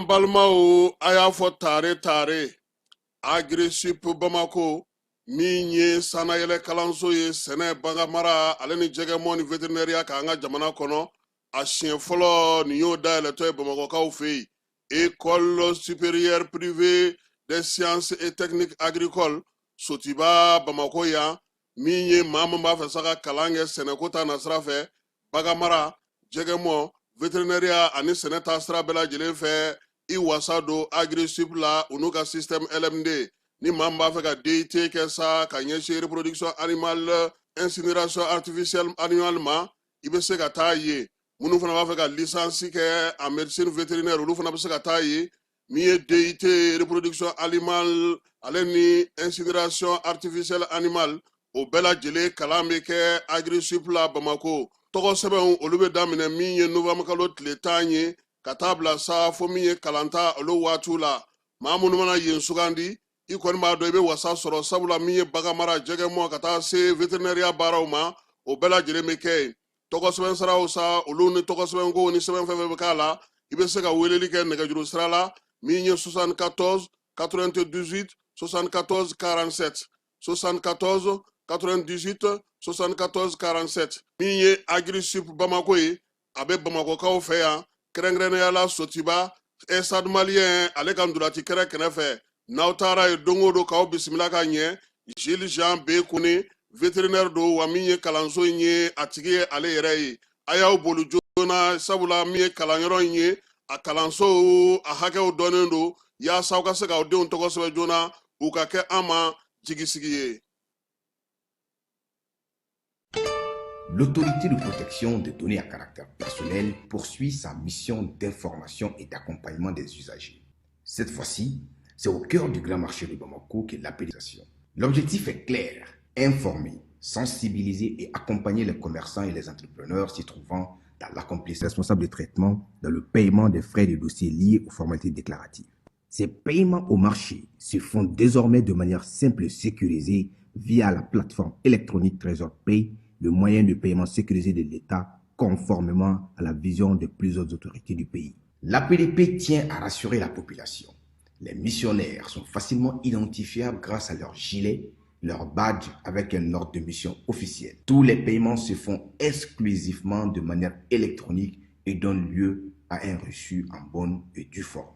Balmao aya fo tare agressif Bamako minye sana yele kalanso ye sene bangamara aleni jegemo ni vétérinaire ka nga jamana kono a chien folo ni yo da le toy Bamako ka fe école supérieure privée des sciences et techniques agricoles sotiba Bamako ya minye mama ba fa saka kalange sene kota nasra fe bagamara jegemo vétérinaire ani sene tasra bela jele fe iwasado agressif la unuka système LMD ni mamba fait ka DIT que ça ka nyeshe reproduction animale incinération artificielle annuellement ibe se ka taye munu fana ba fait ka licence que en médecine vétérinaire ulu fana ba se ka taye mi DIT reproduction animale aleni incinération artificielle animale o bela jele kalambe ke agressif la Bamako togo seben olu be damine mi ye novembre kalo tletanye katabla sa fomiye kalanta olo watula mamunu mana yen sugandi ikon ma do be wasa soro sabula miye bagamara jegemo kata se vétérinaire barawma o bela jeremeke togo seben saraw sa olo ni togo seben go ni seben febe kala ibe se ka weleli ke nega juru srala miye 74 98 74 47 74 98 74 47 miye agressif Bamako yi abe Bamako ka fe ya Krengrene yala sotiba esad malien ale kandulati kere kenefe nautara e dongodo kaw bismillah ka nye Gilles Jean Bekuni vétérinaire do waminye kalanso nye atige ale yere ayaw bolu jona sabula miye kalanyoro nye a kalanso a hake donendo ya sawka se ka de on togo se jona ukake ama jigisigiye. L'autorité de protection des données à caractère personnel poursuit sa mission d'information et d'accompagnement des usagers. Cette fois-ci, c'est au cœur du grand marché de Bamako qu'est l'appellation. L'objectif est clair, informer, sensibiliser et accompagner les commerçants et les entrepreneurs s'y trouvant dans l'accomplissement responsable de traitement dans le paiement des frais de dossiers liés aux formalités déclaratives. Ces paiements au marché se font désormais de manière simple et sécurisée via la plateforme électronique Trésor Pay, le moyen de paiement sécurisé de l'État conformément à la vision de plusieurs autorités du pays. L'APDP tient à rassurer la population. Les missionnaires sont facilement identifiables grâce à leur gilet, leur badge avec un ordre de mission officiel. Tous les paiements se font exclusivement de manière électronique et donnent lieu à un reçu en bonne et due forme.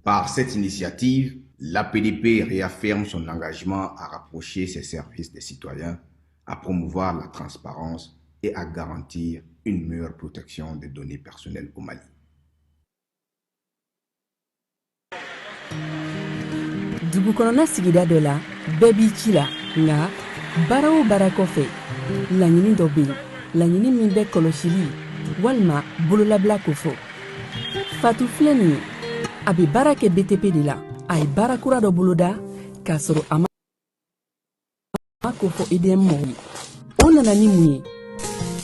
Par cette initiative, l'APDP réaffirme son engagement à rapprocher ses services des citoyens, à promouvoir la transparence et à garantir une meilleure protection des données personnelles au Mali. Dugukonona sigida dɔ la bɛɛ b'i ci la nga baara o baara kɔfɛ laɲini dɔ bɛ yen laɲini min bɛ kɔlɔsili walima bololabila ko fɔ Fatu filɛ nin ye a bɛ baara kɛ BTP de la a ye baara kura dɔ boloda k'a sɔrɔ a ma ko fɔ EDM mɔgɔw ye o nana ni mun ye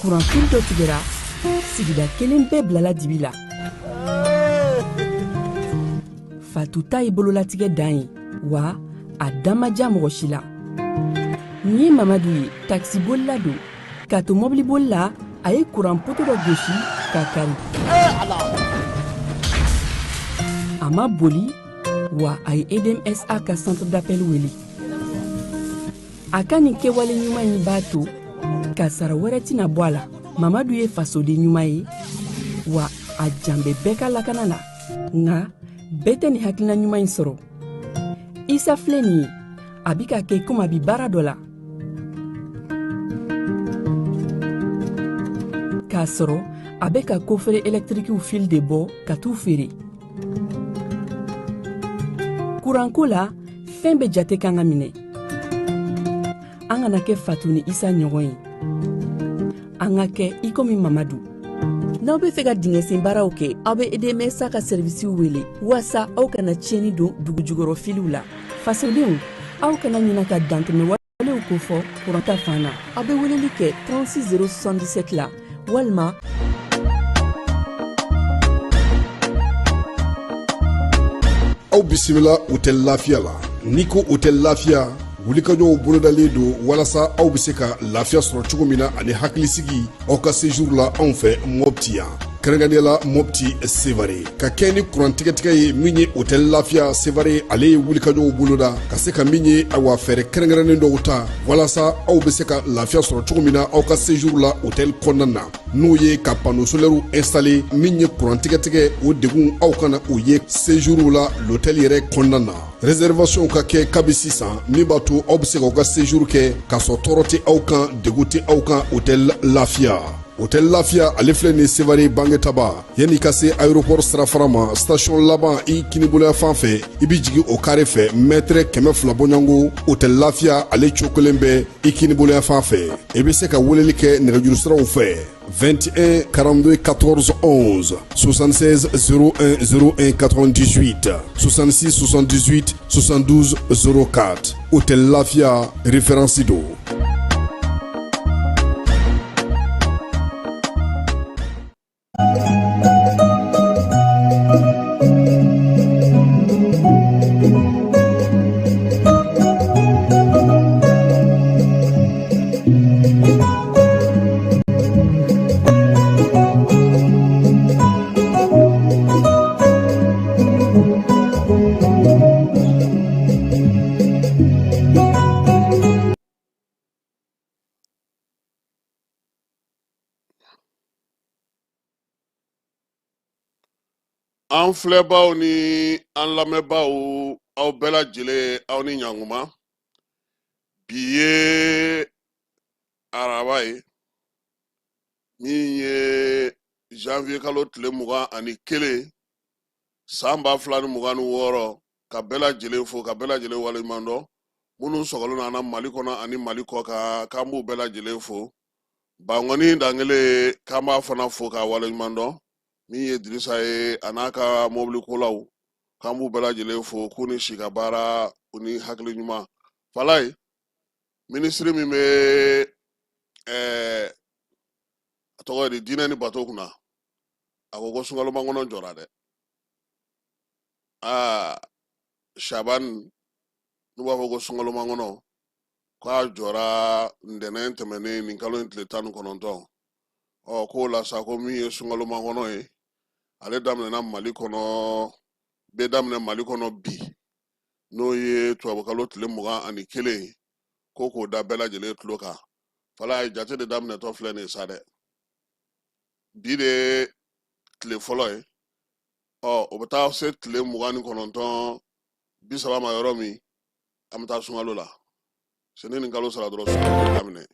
kuranfili dɔ tigɛra sigida kelen bɛɛ bilala dibi la Fatu ta ye bololatigɛ dan ye wa a damaja mɔgɔ si la nin ye Mamadu ye taxi bolila don k'a to mɔbili bolila a ye kuran poto dɔ gosi k'a kari a ma boli wa a ye EDMSA ka centre d'appel wele a ka nin kɛwale ɲuman in b'a to ka sara wɛrɛ tɛna bɔ a la Mamadu ye fasoden ɲuman ye wa a jan bɛ bɛɛ ka lakana na nka bɛɛ tɛ nin hakilina ɲuman in sɔrɔ Isa filɛ nin ye a bi ka kɛ komi a bi baara dɔ la k'a sɔrɔ a bɛ ka kofere électrique fil de bɔ ka t'u feere kuranko la fɛn bɛ jate kan ka minɛ an kana kɛ Fatu ni Isa ɲɔgɔn ye an ka kɛ i komi mamadu. N'aw bɛ fɛ ka dingɛsen baaraw kɛ, aw bɛ EDMSA ka servisiw wele walasa aw kana tiɲɛni don dugu jukɔrɔ filiw la. Fasodenw, aw kana ɲina ka dantɛmɛ walew kofɔ kuranta fan na. Aw bɛ weleli kɛ 36077 la walima aw bisimila hôtel Lafiya la. N'i ko hôtel Lafiya, wulikajɔw bolodalen don walasa aw bɛ se ka lafiya sɔrɔ cogo min na ani hakilisigi aw ka séjour la anw fɛ Mopti yan. Kɛrɛnkɛrɛnnenya Mopti Sevare ka kɛ ni kurantigɛtigɛ ye min ye hôtel Lafiya Sevare ale ye wulikajɔw boloda ka se ka min ye awa fɛɛrɛ kɛrɛnkɛrɛnnen dɔw ta walasa aw bɛ se ka lafiya sɔrɔ cogo min na aw ka séjour la hôtel kɔnɔna na n'o ye ka panneau solaire installer min ye kurantigɛtigɛ o degun aw kana o ye séjour la l'hôtel yɛrɛ kɔnɔna na. Réservation ka kɛ kabi sisan min b'a to aw bɛ se k'aw ka séjour kɛ k'a sɔrɔ tɔɔrɔ tɛ aw kan degun tɛ aw kan hôtel Lafiya. Hôtel Lafiya ale filɛ nin Sevare Bangetaba yanni ka se aéroport sirafara ma station laban i kiniboloya fan fɛ i bi jigin o carré fɛ mètre 200 bɔɲango Hôtel Lafiya ale cokolen bɛ i kiniboloya fan fɛ. I bɛ se ka weleli kɛ nɛgɛjuru siraw fɛ 21 42 14 11 76 01 01 98 66 78 72 04 Hôtel Lafiya référence do. An filɛbaw ni an lamɛnbaw aw bɛɛ lajɛlen aw ni ɲankuma. Bi ye araba ye min ye janvier kalo tile 21 san 2026 ka bɛɛ lajɛlen fo ka bɛɛ lajɛlen waleɲuman dɔn minnu sɔgɔlen an na Mali kɔnɔ ani Mali kɔ kan k'an b'u bɛɛ lajɛlen fo. Bangɔni dangele k'an b'a fana fo ka waleɲuman dɔn min ye Dirisa ye a n'a ka mobili kolaw k'an b'u bɛɛ lajɛlen fo k'u ni si ka baara u ni hakili ɲuman. Falaye ministre min bɛ a tɔgɔ ye di diinɛ ni bato kunna a ko sunkalomakɔnɔ jɔra dɛ. Shaban n'u b'a fɔ ko sunkalomakɔnɔ k'a jɔra ntɛnɛn tɛmɛnen nin kalo in tile 19 k'o la sa ko min ye sunkalomakɔnɔ ye ale daminɛna Mali kɔnɔ bɛ daminɛ Mali kɔnɔ bi n'o ye tubabukalo tile 21 ko k'o da bɛɛ lajɛlen tulo kan. Fala ye jate de daminɛtɔ filɛ nin ye sa dɛ. Bi de tile fɔlɔ ye o bɛ taa se tile 29 30 ma yɔrɔ min an bɛ taa sunkalo la. Sini nin kalo sara dɔrɔn sunkalo daminɛ.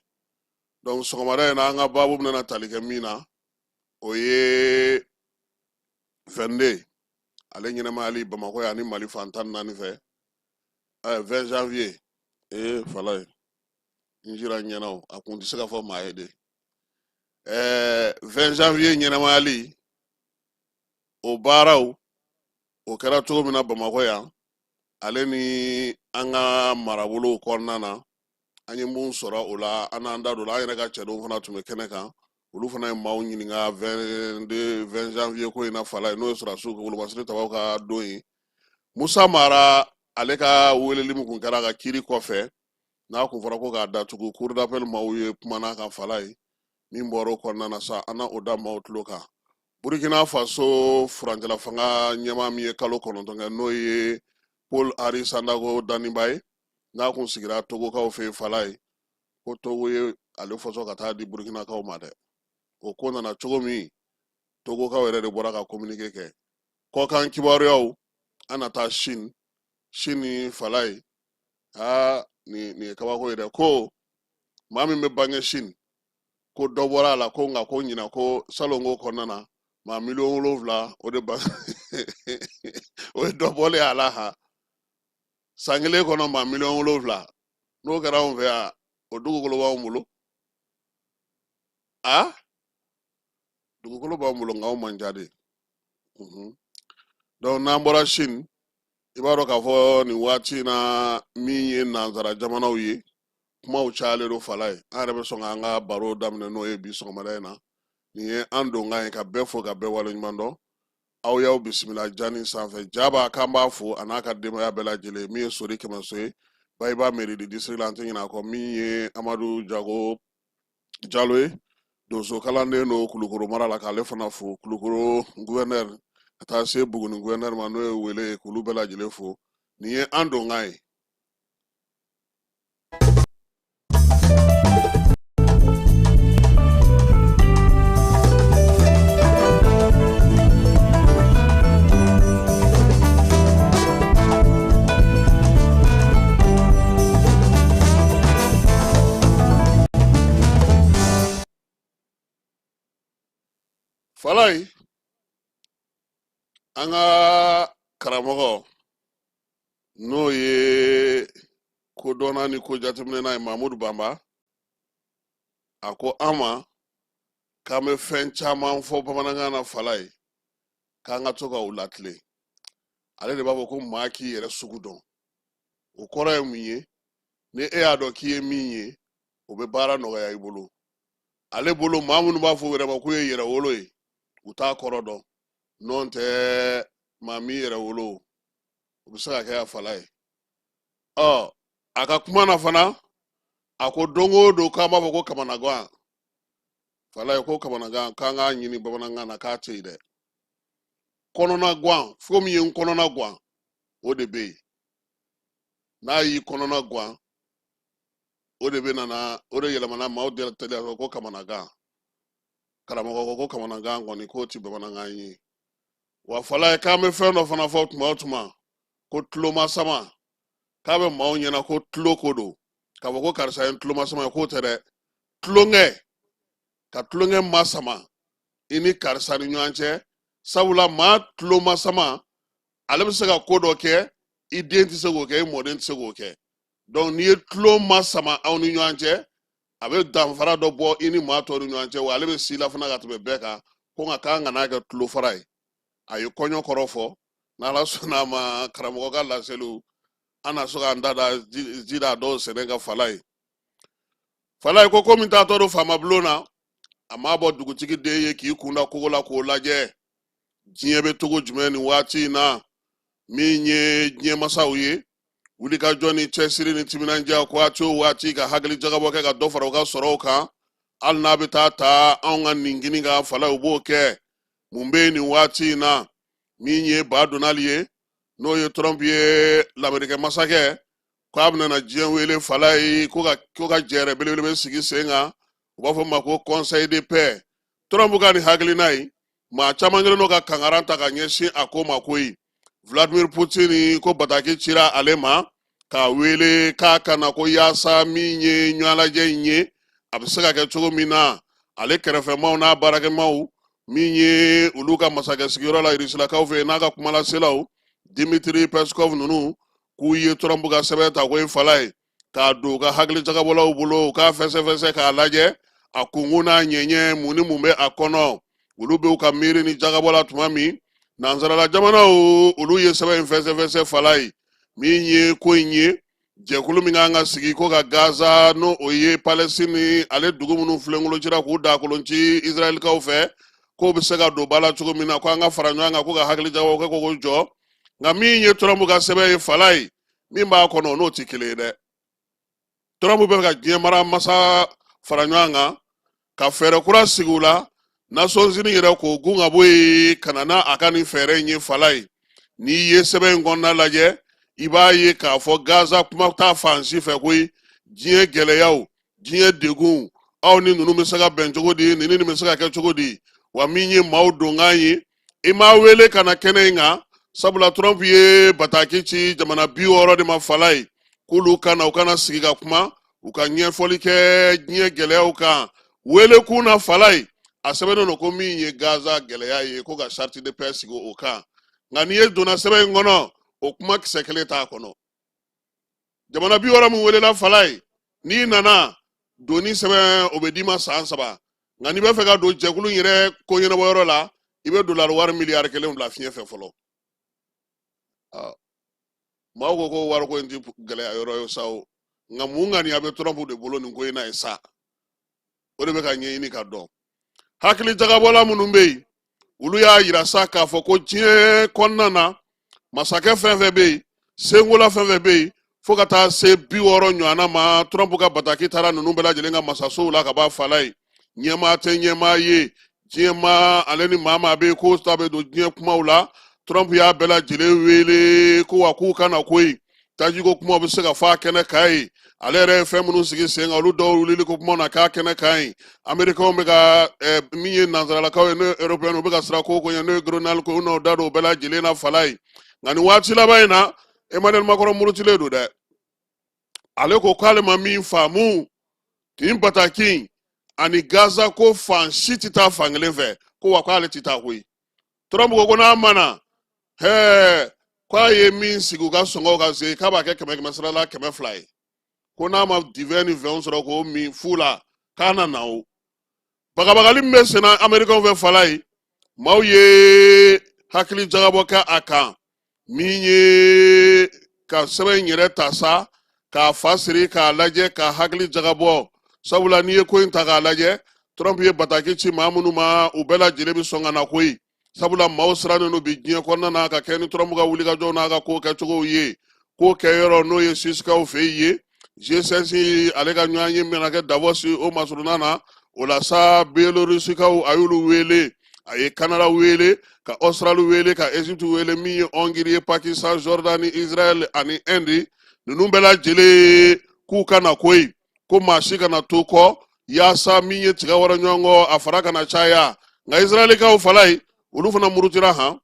Donc sɔgɔmada in na an ka baabu bɛna tali kɛ min na o ye 22 ale ɲɛnɛmayali Bamakɔ yan ni Mali fan 14 fɛ 20 janvier fala ye n jira ɲɛna a kun tɛ se ka fɔ maa ye de 20 janvier ɲɛnɛmayali o baaraw o kɛra cogo min na Bamakɔ yan ale ni an ka marabolow kɔnɔna na an ye mun sɔrɔ o la an n'an da don an yɛrɛ ka cɛdenw fana tun bɛ kɛnɛ kan olu fana ye maaw ɲininka 20 janvier ko in na fala ye n'o ye sɔrɔdasiw Wolomasiri Tabaw ka don ye. Musa Mara ale ka weleli min kun kɛra a ka kiiri kɔfɛ n'a kun fɔra ko k'a datugu cour d'appel maaw ye kumana kan fala ye min bɔra o kɔnɔna na sa an na o da maaw tulo kan. Burkina Faso furancɛla fanga ɲɛmaa min ye kalo 9 kɛ n'o ye Paul Henri Sandaogo Damiba ye n'a kun sigira Togokaw fɛ fala ye ko Togo ye ale fɔsɔ ka taa di Burkinakaw ma dɛ. O ko nana cogo min Togokaw yɛrɛ de bɔra ka communiqué kɛ. Kɔkan kibaruyaw an na taa Chine ni fala ye nin ye kabako ye dɛ ko maa min bɛ bange Chine ko dɔ bɔra a la ko nka ko ɲina ko salon ko kɔnɔna na maa 7,000,000 o de ba o ye dɔ bɔlen a la ha san kelen kɔnɔ maa 7,000,000 n'o kɛra anw fɛ yan o dugukolo b'anw bolo a dugukolo b'an bolo nka o man ca de donc n'an bɔra Chine i b'a dɔn k'a fɔ nin waati na min ye nanzara jamanaw ye kumaw cayalen do fala ye an yɛrɛ bɛ sɔn k'an ka baro daminɛ n'o ye bi sɔgɔmada in na nin ye an donkan ye ka bɛɛ fo ka bɛɛ waleɲuman dɔn aw y'aw bisimila jani sanfɛ jaba k'an b'a fo a n'a ka denbaya bɛɛ lajɛlen min ye Sori Kɛmɛso ye Bayiba mairie de district la an tɛ ɲinɛ a kɔ min ye Amadu Jago Jalo ye donso kalanden do Kulukoro mara la k'ale fana fo Kulukoro gouverneur ka taa se Buguni gouverneur ma n'o ye wele ye k'olu bɛɛ lajɛlen fo nin ye an donkan ye. Falai an ka karamɔgɔ n'o ye kodɔnna ni ko jateminɛna ye Mamudu Banba a ko an ma k'an bɛ fɛn caman fɔ bamanankan na fala ye k'an ka to ka o latilen ale de b'a fɔ ko maa k'i yɛrɛ sugu dɔn o kɔrɔ ye mun ye ni e y'a dɔn k'i ye min ye o bɛ baara nɔgɔya i bolo ale bolo maa minnu b'a fɔ yɛrɛ ma k'u ye yɛrɛ wolo ye u t'a kɔrɔ dɔn n'o tɛ maa min yɛrɛ wolo o bɛ se ka kɛ a fala ye a ka kuma na fana a ko don o don k'an b'a fɔ ko kamanagan fala ye ko kamanagan k'an k'a ɲini bamanankan na k'a tɛ yen dɛ kɔnɔna gan fo min ye n kɔnɔna gan o de bɛ yen n'a y'i kɔnɔna gan o de bɛ nana o de yɛlɛmana maaw teliya ko kamanagan karamɔgɔ ko ko kamanagan kɔni k'o tɛ bamanankan ye wa fala ye k'an bɛ fɛn dɔ fana fɔ tuma o tuma ko tulomasama k'a bɛ maaw ɲɛna ko tulo ko don k'a fɔ ko karisa ye tulomasama ye k'o tɛ dɛ tulonkɛ ka tulonkɛ masama i ni karisa ni ɲɔgɔn cɛ sabula maa tulomasama ale bɛ se ka ko dɔ kɛ i den tɛ se k'o kɛ i mɔden tɛ se k'o kɛ donc n'i ye tulo masama aw ni ɲɔgɔn cɛ a bɛ danfara dɔ bɔ i ni maa tɔw ni ɲɔgɔn cɛ wa ale bɛ sila fana ka tɛmɛ bɛɛ kan ko nka k'an kana kɛ tulo fara ye a ye kɔɲɔ kɔrɔ fɔ n'ala sɔnna a ma karamɔgɔ ka laseliw an na so k'an da ji da dɔw sɛnɛ ka fala ye ko komi taatɔ don faama bulon na a m'a bɔ dugutigi den ye k'i kunda kogo la k'o lajɛ diɲɛ bɛ cogo jumɛn nin waati in na min ye diɲɛ masaw ye wulikajɔ ni cɛsiri ni timinandiya waati o waati ka hakili jagabɔ kɛ ka dɔ fara u ka sɔrɔw kan hali n'a bɛ taa anw ka nin gini ka fala u b'o kɛ mun bɛ nin waati in na min ye ba donali ye n'o ye Trump ye lamɛrikɛ masakɛ k'a bɛna na diɲɛ wele fala ye ko ka jɛɛrɛ belebele bɛ sigi sen kan u b'a fɔ ma ko conseil de paix Trump ka nin hakilina ye maa caman kɛlen don ka kangaran ta ka ɲɛsin a ko ma koyi Vladimir Putin ko bataki cira ale ma k'a wele k'a kana ko yaasa min ye ɲɔgɔnlajɛ in ye a bɛ se ka kɛ cogo min na ale kɛrɛfɛmaw n'a baarakɛmaw min ye olu ka masakɛ sigiyɔrɔ la Irisilakaw fɛ n'a ka kumalaselaw Dimitri Peskov ninnu k'u ye Trump ka sɛbɛn ta ko ye fala ye k'a don u ka hakili jagabɔlaw bolo u k'a fɛsɛfɛsɛ k'a lajɛ a kunkun n'a ɲɛɲɛ mun ni mun bɛ a kɔnɔ olu bɛ u ka miiri ni jagabɔla tuma min nansarala jamanaw olu ye sɛbɛn in fɛsɛfɛsɛ fala ye min ye ko in ye jɛkulu min kan ka sigi ko ka Gaza n'o o ye Palestine ale dugu minnu filenkolocira k'u da kolonci Israɛlikaw fɛ k'o bɛ se ka don ba la cogo min na ko an ka fara ɲɔgɔn kan ko ka hakili jagabɔ kɛ k'o jɔ nka min ye Trump ka sɛbɛn ye fala ye min b'a kɔnɔ n'o tɛ kelen ye dɛ Trump bɛ ka diɲɛ mara masa fara ɲɔgɔn kan ka fɛɛrɛ kura sigi u la Nations Unies yɛrɛ k'o gun ka bɔ yen ka na n'a ka nin fɛɛrɛ in ye fala ye n'i ye sɛbɛn in kɔnɔna lajɛ i b'a ye k'a fɔ Gaza kuma t'a fan si fɛ koyi diɲɛ gɛlɛyaw diɲɛ degun aw ni ninnu bɛ se ka bɛn cogo di nin bɛ se ka kɛ cogo di wa min ye maaw donkan ye i m'a wele ka na kɛnɛ in kan sabula Trump ye bataki ci jamana 60 de ma fala ye k'olu u kana sigi ka kuma u ka ɲɛfɔli kɛ diɲɛ gɛlɛyaw kan wele kun na fala ye a sɛbɛnnen don ko min ye Gaza gɛlɛya ye ko ka charte de paix sigi o kan nka n'i ye donna sɛbɛn in kɔnɔ o kuma kisɛ kelen t'a kɔnɔ jamana 60 min welela fala ye n'i nana doni sɛbɛn o bɛ d'i ma san 3 nka n'i bɛ fɛ ka don jɛkulu in yɛrɛ ko ɲɛnabɔ yɔrɔ la i bɛ dollar wari miliyari 1 bila fiɲɛ fɛ fɔlɔ maaw ko ko wari ko in ti gɛlɛya yɔrɔ ye sa o nka mun ŋaniya bɛ Trump de bolo nin ko in na ye sa o de bɛ ka ɲɛɲini ka dɔn hakili jagabɔla minnu bɛ yen olu y'a yira sa k'a fɔ ko diɲɛ kɔnɔna na masakɛ fɛn fɛn bɛ yen senkola fɛn fɛn bɛ yen fo ka taa se 60 ɲɔgɔnna ma Trump ka bataki taara ninnu bɛɛ lajɛlen ka masasow la ka b'a fala ye ɲɛmaa tɛ ɲɛmaa ye diɲɛ ma ale ni maa maa bɛ yen k'o ta bɛ don diɲɛ kumaw la Trump y'a bɛɛ lajɛlen wele ko wa k'u kana ko yen tajiko kumaw bɛ se ka fɔ a kɛnɛ kan ye ale yɛrɛ ye fɛn minnu sigi sen kan olu dɔw wulili ko kumaw na k'a kɛnɛ kan ye Amerikɛnw bɛ ka min ye nanzaralakaw ye n'o ye Européens u bɛ ka siran ko ɲɛ n'o ye Donald ko u n'o da don u bɛɛ lajɛlen na fala ye nka nin waati laban in na Emmanuel Macron murutilen don dɛ ale ko k'ale ma min faamu tin bataki ani Gaza ko fan si tɛ taa fan kelen fɛ ko wa k'ale tɛ taa koyi Trump ko n'a mana k'a ye min sigi u ka sɔngɔw ka se k'a b'a kɛ 100 sara la 200 ye ko n'a ma divin ni fɛnw sɔrɔ k'o min fu la k'a na o bagabagali min bɛ senna Amerikɛnw fɛ fala ye maaw ye hakili jagabɔ kɛ a kan min ye ka sɛbɛn in yɛrɛ ta sa k'a fa siri k'a lajɛ ka hakili jagabɔ sabula n'i ye ko in ta k'a lajɛ Trump ye bataki ci maa minnu ma u bɛɛ lajɛlen bɛ sɔn ka na koyi sabula maaw sirannen don bi diɲɛ kɔnɔna na ka kɛ ni Trump ka wulikajɔw n'a ka ko kɛcogow ye ko kɛyɔrɔ n'o ye Sisikaw fɛ yen ye G5 ale ka ɲɔgɔn ye min na kɛ Davos o masurunan na o la sa Belorusikaw a y'olu wele a ye Canada wele ka Australie wele ka Egypte wele min ye Hongrie ye Pakistan Jordani Israel ani Inde ninnu bɛɛ lajɛlen k'u kana koyi ko maa si kana to kɔ yaasa min ye tigɛ wɛrɛ ɲɔgɔn kɔ a fara kana caya nka Israelikaw fala ye olu fana murutira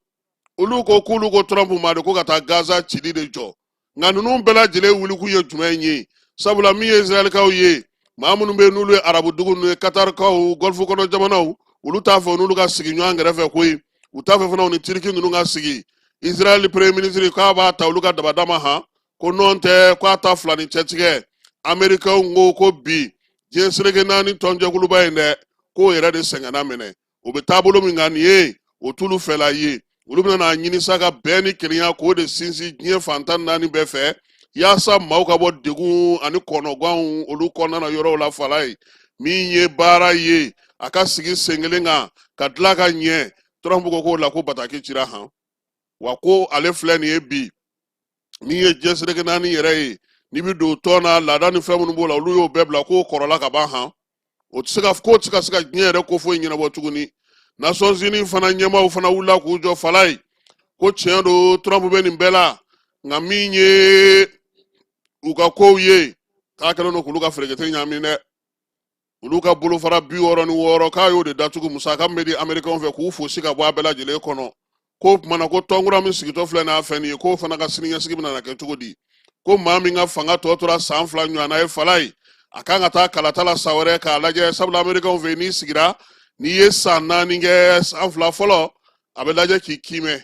olu ko k'olu ko Trump ma de ko ka taa Gaza cili de jɔ nka ninnu bɛɛ lajɛlen wuli k'u ye jumɛn ye sabula min ye Israelikaw ye maa minnu bɛ yen n'olu ye arabu dugu ninnu ye Katarikaw Gulfu kɔnɔ jamanaw olu t'a fɛ n'olu ka sigi ɲɔgɔn kɛrɛfɛ koyi u t'a fɛ fana u ni Turki ninnu ka sigi Israel premier ministre k'a b'a ta olu ka dabada ma ko nɔn tɛ k'a ta fila ni cɛtigɛ Amerikɛnw ko bi diɲɛ seleke naani tɔnjɛkuluba in dɛ k'o yɛrɛ de sɛgɛnna minɛ o bɛ taabolo min kan nin ye o t'olu fɛla ye olu bɛna n'a ɲini sa ka bɛn ni kelenya k'o de sinsin diɲɛ fantan naani bɛɛ fɛ yaasa maaw ka bɔ degun ani kɔnɔganw olu kɔnɔna na yɔrɔw la fala ye min ye baara ye a ka sigi sen kelen kan ka tila ka ɲɛ Trump ko k'o la ko bataki cira wa ko ale filɛ nin ye bi min ye diɲɛ seleke naani yɛrɛ ye n'i bɛ don tɔn na laada ni fɛn minnu b'o la olu y'o bɛɛ bila k'o kɔrɔla ka ban o tɛ se ka se ka diɲɛ yɛrɛ ko foyi ɲɛnabɔ tuguni Nations Unies fana ɲɛmaaw fana wulila k'u jɔ fala ye ko tiɲɛ don Trump bɛ nin bɛɛ la nka min ye u ka kow ye k'a kɛlen don k'olu ka ferekete ɲami dɛ olu ka bolofara 66 k'a y'o de datugu musaka min bɛ di Amerikɛnw fɛ k'u fosi ka bɔ a bɛɛ lajɛlen kɔnɔ ko kumana ko tɔnkura min sigitɔ filɛ n'a fɛn nin ye k'o fana ka siniɲɛsigi bɛna kɛ cogo di ko maa min ka fanga tɔ tora san 2 ɲɔgɔnna ye fala ye a kan ka taa kalata la sa wɛrɛ k'a lajɛ sabula Amerikɛnw fɛ n'i sigira n'i ye san 4 kɛ san 2 fɔlɔ a bɛ lajɛ k'i kimɛ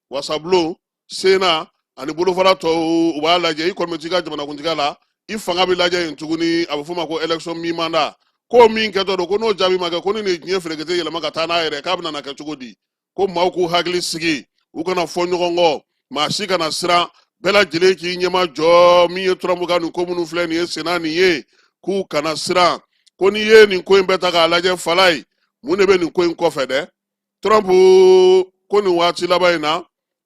wasabulon sena ani bolofara tɔw u b'a lajɛ i kɔni bɛ t'i ka jamanakuntigiya la i fanga bɛ lajɛ yen tuguni a bɛ f'o ma ko élection mi mandat ko min kɛtɔ don ko n'o jaabi ma kɛ ko ni nin diɲɛ ferekete yɛlɛma ka taa n'a yɛrɛ k'a bɛna kɛ cogo di ko maaw k'u hakili sigi u kana fɔ ɲɔgɔn kɔ maa si kana siran bɛɛ lajɛlen k'i ɲɛma jɔ min ye Trump ka nin ko minnu filɛ nin ye senna nin ye k'u kana siran ko n'i ye nin ko in bɛɛ ta k'a lajɛ fala ye mun de bɛ nin ko in kɔfɛ dɛ Trump ko nin waati laban in na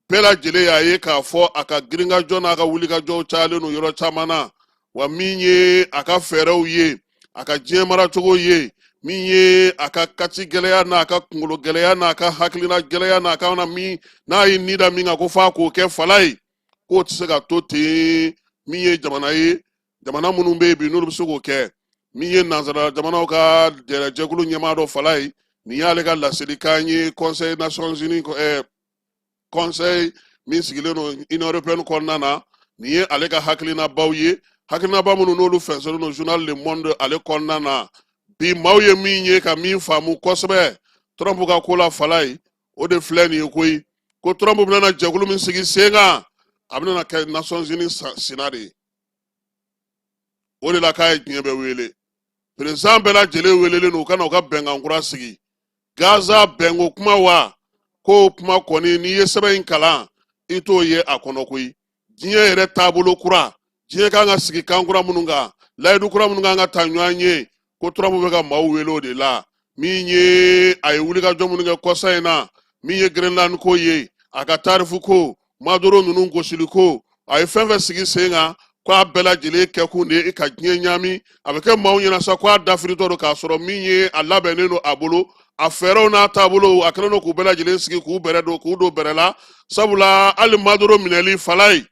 bɛɛ lajɛlen y'a ye k'a fɔ a ka girinkajɔ n'a ka wulikajɔw cayalen don yɔrɔ caman na wa min ye a ka fɛɛrɛw ye a ka diɲɛ maracogo ye min ye a ka kati gɛlɛya n'a ka kunkolo gɛlɛya n'a ka hakilina gɛlɛya n'a ka n'a ye ni da min kan ko f'a k'o kɛ fala ye k'o tɛ se ka to ten min ye jamana ye jamana minnu bɛ yen bi n'olu bɛ se k'o kɛ min ye nanzara jamanaw ka jɛkulu ɲɛmaa dɔ fala ye nin y'ale ka laselikan ye Conseil Nations Unies Conseil min sigilen don Union Européenne kɔnɔna na nin ye ale ka hakilinabaw ye hakilinaba minnu n'olu fɛnsɛnnen don journal Le Monde ale kɔnɔna na bi maaw ye min ye ka min faamu kosɛbɛ Trump ka ko la fala ye o de filɛ nin ye koyi ko Trump bɛna jɛkulu min sigi sen kan a bɛna kɛ Nations Unies Sina de ye o de la k'a ye diɲɛ bɛɛ wele président bɛɛ lajɛlen welelen don u ka na u ka bɛnkan kura sigi Gaza bɛnko kuma wa ko kuma kɔni n'i ye sɛbɛn in kalan i t'o ye a kɔnɔ koyi diɲɛ yɛrɛ taabolo kura diɲɛ kan ka sigi kan kura minnu kan layidu kura minnu kan ka ta ɲɔgɔn ye ko Trump bɛ ka maaw wele o de la min ye a ye wulikajɔ minnu kɛ kɔsa in na min ye Greenland ko ye a ka tarifu ko Maduro ninnu gosili ko a ye fɛn fɛn sigi sen kan k'a bɛɛ lajɛlen kɛkun de ye ka diɲɛ ɲami a bɛ kɛ maaw ɲɛna sa k'a dafiritɔ don k'a sɔrɔ min ye a labɛnnen don a bolo a fɛɛrɛw n'a taabolo a kɛlen don k'u bɛɛ lajɛlen sigi k'u bɛrɛ don k'u don bɛrɛ la sabula hali Maduro minɛli Falaye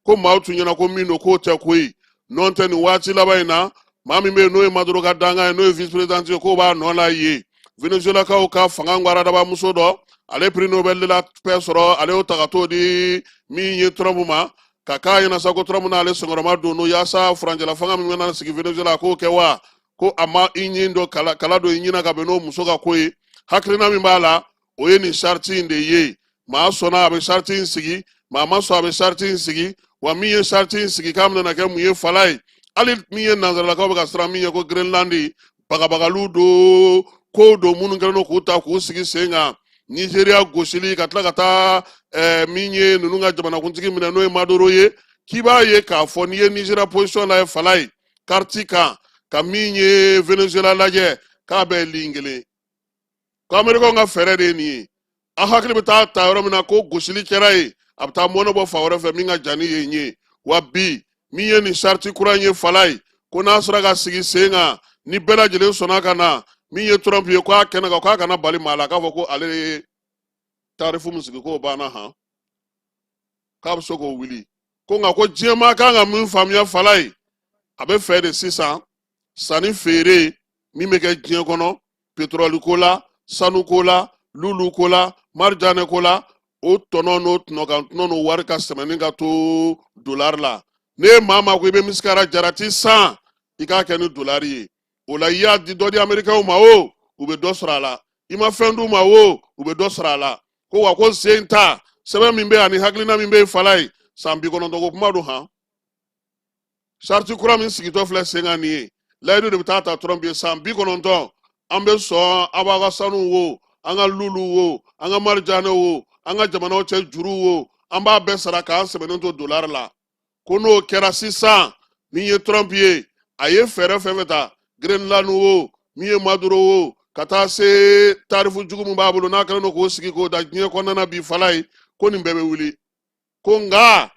ko maaw tun ɲɛna ko min don k'o tɛ koyi nɔn tɛ nin waati laban in na maa min bɛ yen n'o ye Maduro ka dankan ye n'o ye vice président ye k'o b'a nɔ la ye Venezuelakaw ka fanga ŋwaradaba muso dɔ ale prix Nobel de la paix sɔrɔ ale y'o ta ka t'o di min ye Trump ma ka k'a ɲɛna sa ko Trump n'ale sɔngɔrɔma don n'o yaasa furancɛla fanga min bɛna sigi Venezuela k'o kɛ wa ko a ma i ɲin dɔ kala don i ɲina ka bɛn n'o muso ka ko ye hakilina min b'a la o ye nin charte in de ye maa sɔnna a bɛ charte in sigi maa ma sɔn a bɛ charte in sigi wa min ye charte in sigi k'a bɛna kɛ mun ye Falaye hali min ye nanzaralakaw bɛ ka siran min ye ko Greenland bagabagaliw do ko do minnu kɛlen don k'u ta k'u sigi sen kan Nigeria gosili ka tila ka taa min ye ninnu ka jamanakuntigi minɛ n'o ye Maduro ye k'i b'a ye k'a fɔ n'i ye Nigeria position lajɛ Falaye carte kan ka min ye Venezuela lajɛ k'a bɛ ligne kelen ko Americain ka fɛɛrɛ de ye nin ye a hakili bɛ taa ta yɔrɔ min na ko gosili kɛra ye a bɛ taa mɔnɛ bɔ fa wɛrɛ fɛ min ka jan ni yen ye wa bi min ye nin charte kura in ye Falaye ko n'a sera ka sigi sen kan ni bɛɛ lajɛlen sɔnna ka na min ye Trump ye k'a kɛnɛ kan k'a kana bali maa la k'a fɔ ko ale ye tarifu min sigi k'o banna han k'a bɛ se k'o wuli ko nka ko diɲɛmaa kan ka min faamuya Falaye a bɛ fɛ de sisan sanni feere min bɛ kɛ diɲɛ kɔnɔ pétrole ko la sanu ko la lulu ko la marijane ko la o tɔnɔ n'o tɔnɔkan tɔnɔ n'o wari ka sɛmɛni ka to dolari la ne maa ma ko i bɛ misikara jarati san i k'a kɛ ni dolari ye o la i y'a di dɔ di Amerikɛnw ma o u bɛ dɔ sɔrɔ a la i ma fɛn d'u ma o u bɛ dɔ sɔrɔ a la ko wa ko sen ta sɛbɛn min bɛ ani hakilina min bɛ Falaye san 90 ko kuma don han charte kura min sigitɔ filɛ sen kan nin ye layidu de bɛ taa ta Trump ye san 90 an bɛ sɔn a b'a ka sanu wo an ka lulu wo an ka marijane wo an ka jamanaw cɛ juru wo an b'a bɛɛ sara k'an sɛbɛnnen to dolari la ko n'o kɛra sisan min ye Trump ye a ye fɛɛrɛ fɛn fɛn ta Greenland wo min ye Maduro wo ka taa se tarifu jugu min b'a bolo n'a kɛlen don k'o sigi k'o da diɲɛ kɔnɔna na bi Falaye ko nin bɛɛ bɛ wuli ko nka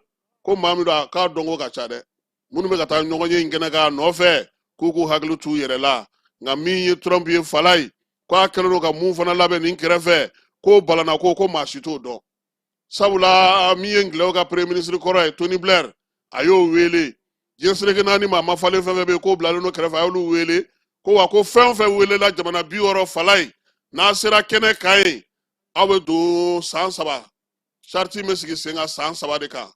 ko maa min don a k'a dɔn ko ka ca dɛ minnu bɛ ka taa ɲɔgɔn ye in kɛnɛ k'a nɔfɛ k'u k'u hakili t'u yɛrɛ la nka min ye Trump ye Falaye k'a kɛlen don ka mun fana labɛn nin kɛrɛfɛ k'o balana ko maa si t'o dɔn sabula min ye Ngilɛw ka premier ministre kɔrɔ ye Tony Blair a y'o wele diɲɛ seleke naani maa ma falen fɛn fɛn bɛ yen k'o bilalen don kɛrɛfɛ a y'olu wele ko wa ko fɛn o fɛn welela jamana 60 Falaye n'a sera kɛnɛ kan ye aw bɛ don san 3 charte bɛ sigi sen kan san 3 de kan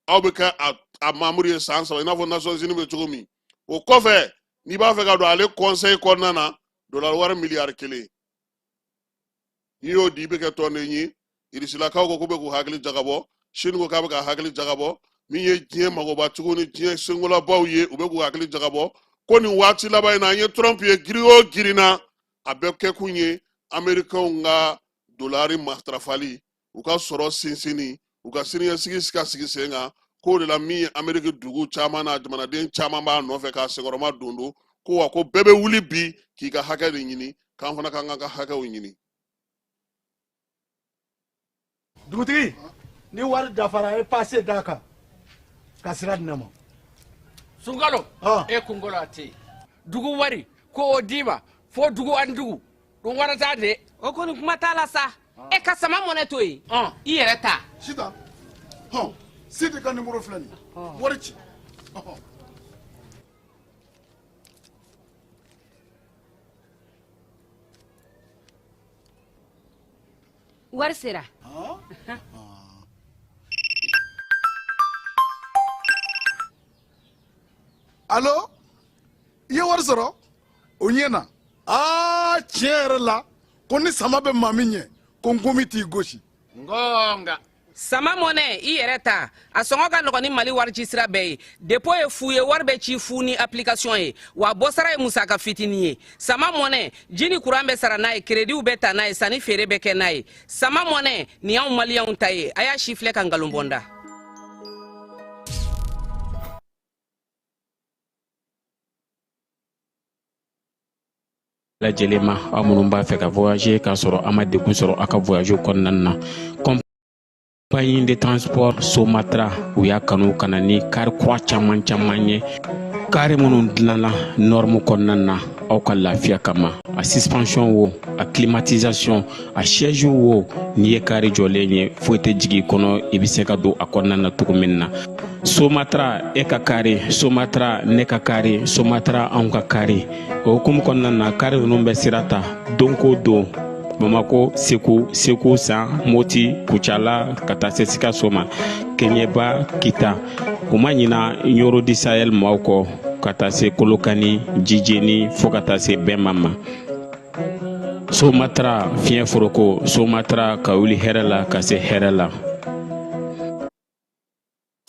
aw bɛ kɛ a membre ye san 3 i n'a fɔ Nations Unies bɛ cogo min o kɔfɛ n'i b'a fɛ ka don ale conseil kɔnɔna na dollar wari miliyari 1 n'i y'o di i bɛ kɛ tɔnden ye Irisilakaw ko k'u bɛ k'u hakili jagabɔ Chine ko k'a bɛ ka hakili jagabɔ min ye diɲɛ magobatigiw ni diɲɛ sengolabaw ye u bɛ k'u hakili jagabɔ ko nin waati laban in na an ye Trump ye giri o girinna a bɛɛ kɛ kun ye Amerikɛnw ka dolari matarafali u ka sɔrɔ sinsinni u ka siniɲɛsigi ka sigi sen kan k'o de la min ye Ameriki dugu caman na jamanaden caman b'a nɔfɛ k'a senkɔrɔma don ko wa ko bɛɛ bɛ wuli bi k'i ka hakɛ de ɲini k'an fana k'an ka hakɛw ɲini. Dugutigi ni wari dafara e passe d'a kan ka sira di ne ma. Sunkalo e kunkolo a tɛ yen dugu wari ko o d'i ma fo dugu ani dugu dun wari t'a de. O kɔni kuma t'a la sa e ka sama mɔnɛ to yen i yɛrɛ ta. Sita Sidi ka numéro filɛ nin ye wari ci. Wari sera. Allo i ye wari sɔrɔ o ɲɛna tiɲɛ yɛrɛ la ko ni sama bɛ maa min ɲɛ ko n gomi t'i gosi. Ngonga sama mɔnɛ i yɛrɛ ta a sɔngɔ ka nɔgɔ ni mali warici sira bɛɛ ye depo ye fu ye wari bɛ ci fu ni application ye wa bɔsara ye musaka fitini ye sama mɔnɛ ji ni kuran bɛ sara n'a ye krediw bɛ ta n'a ye sanni feere bɛ kɛ n'a ye sama mɔnɛ nin y'anw maliyɛnw ta ye a y'a si filɛ ka ngalon bɔnda lajɛlen ma aw minnu b'a fɛ ka voyager k'a sɔrɔ a ma degun sɔrɔ a ka voyage kɔnɔna na compagnie de transport Somatra u y'a kanu ka na ni kari kura caman ye kari minnu dilanna norme kɔnɔna na aw ka lafiya kama a suspension wo a climatisation a siège wo n'i ye kari jɔlen ye foyi tɛ jigin kɔnɔ i bɛ se ka don a kɔnɔna na cogo min na Somatra e ka kari Somatra ne ka kari Somatra anw ka kari o hukumu kɔnɔna na kari ninnu bɛ sira ta don ko don Bamako, Seko, San, Moti, Kuchala, ka taa se Sikaso ma, Kenyeba, Kita. U ma ɲina Yoro di Sahel maaw kɔ ka taa se Kolokani, Jijeni, fo ka taa se Bɛnba ma. Somatra, fiɲɛ foroko, Somatra ka wuli hɛrɛ la ka se hɛrɛ la.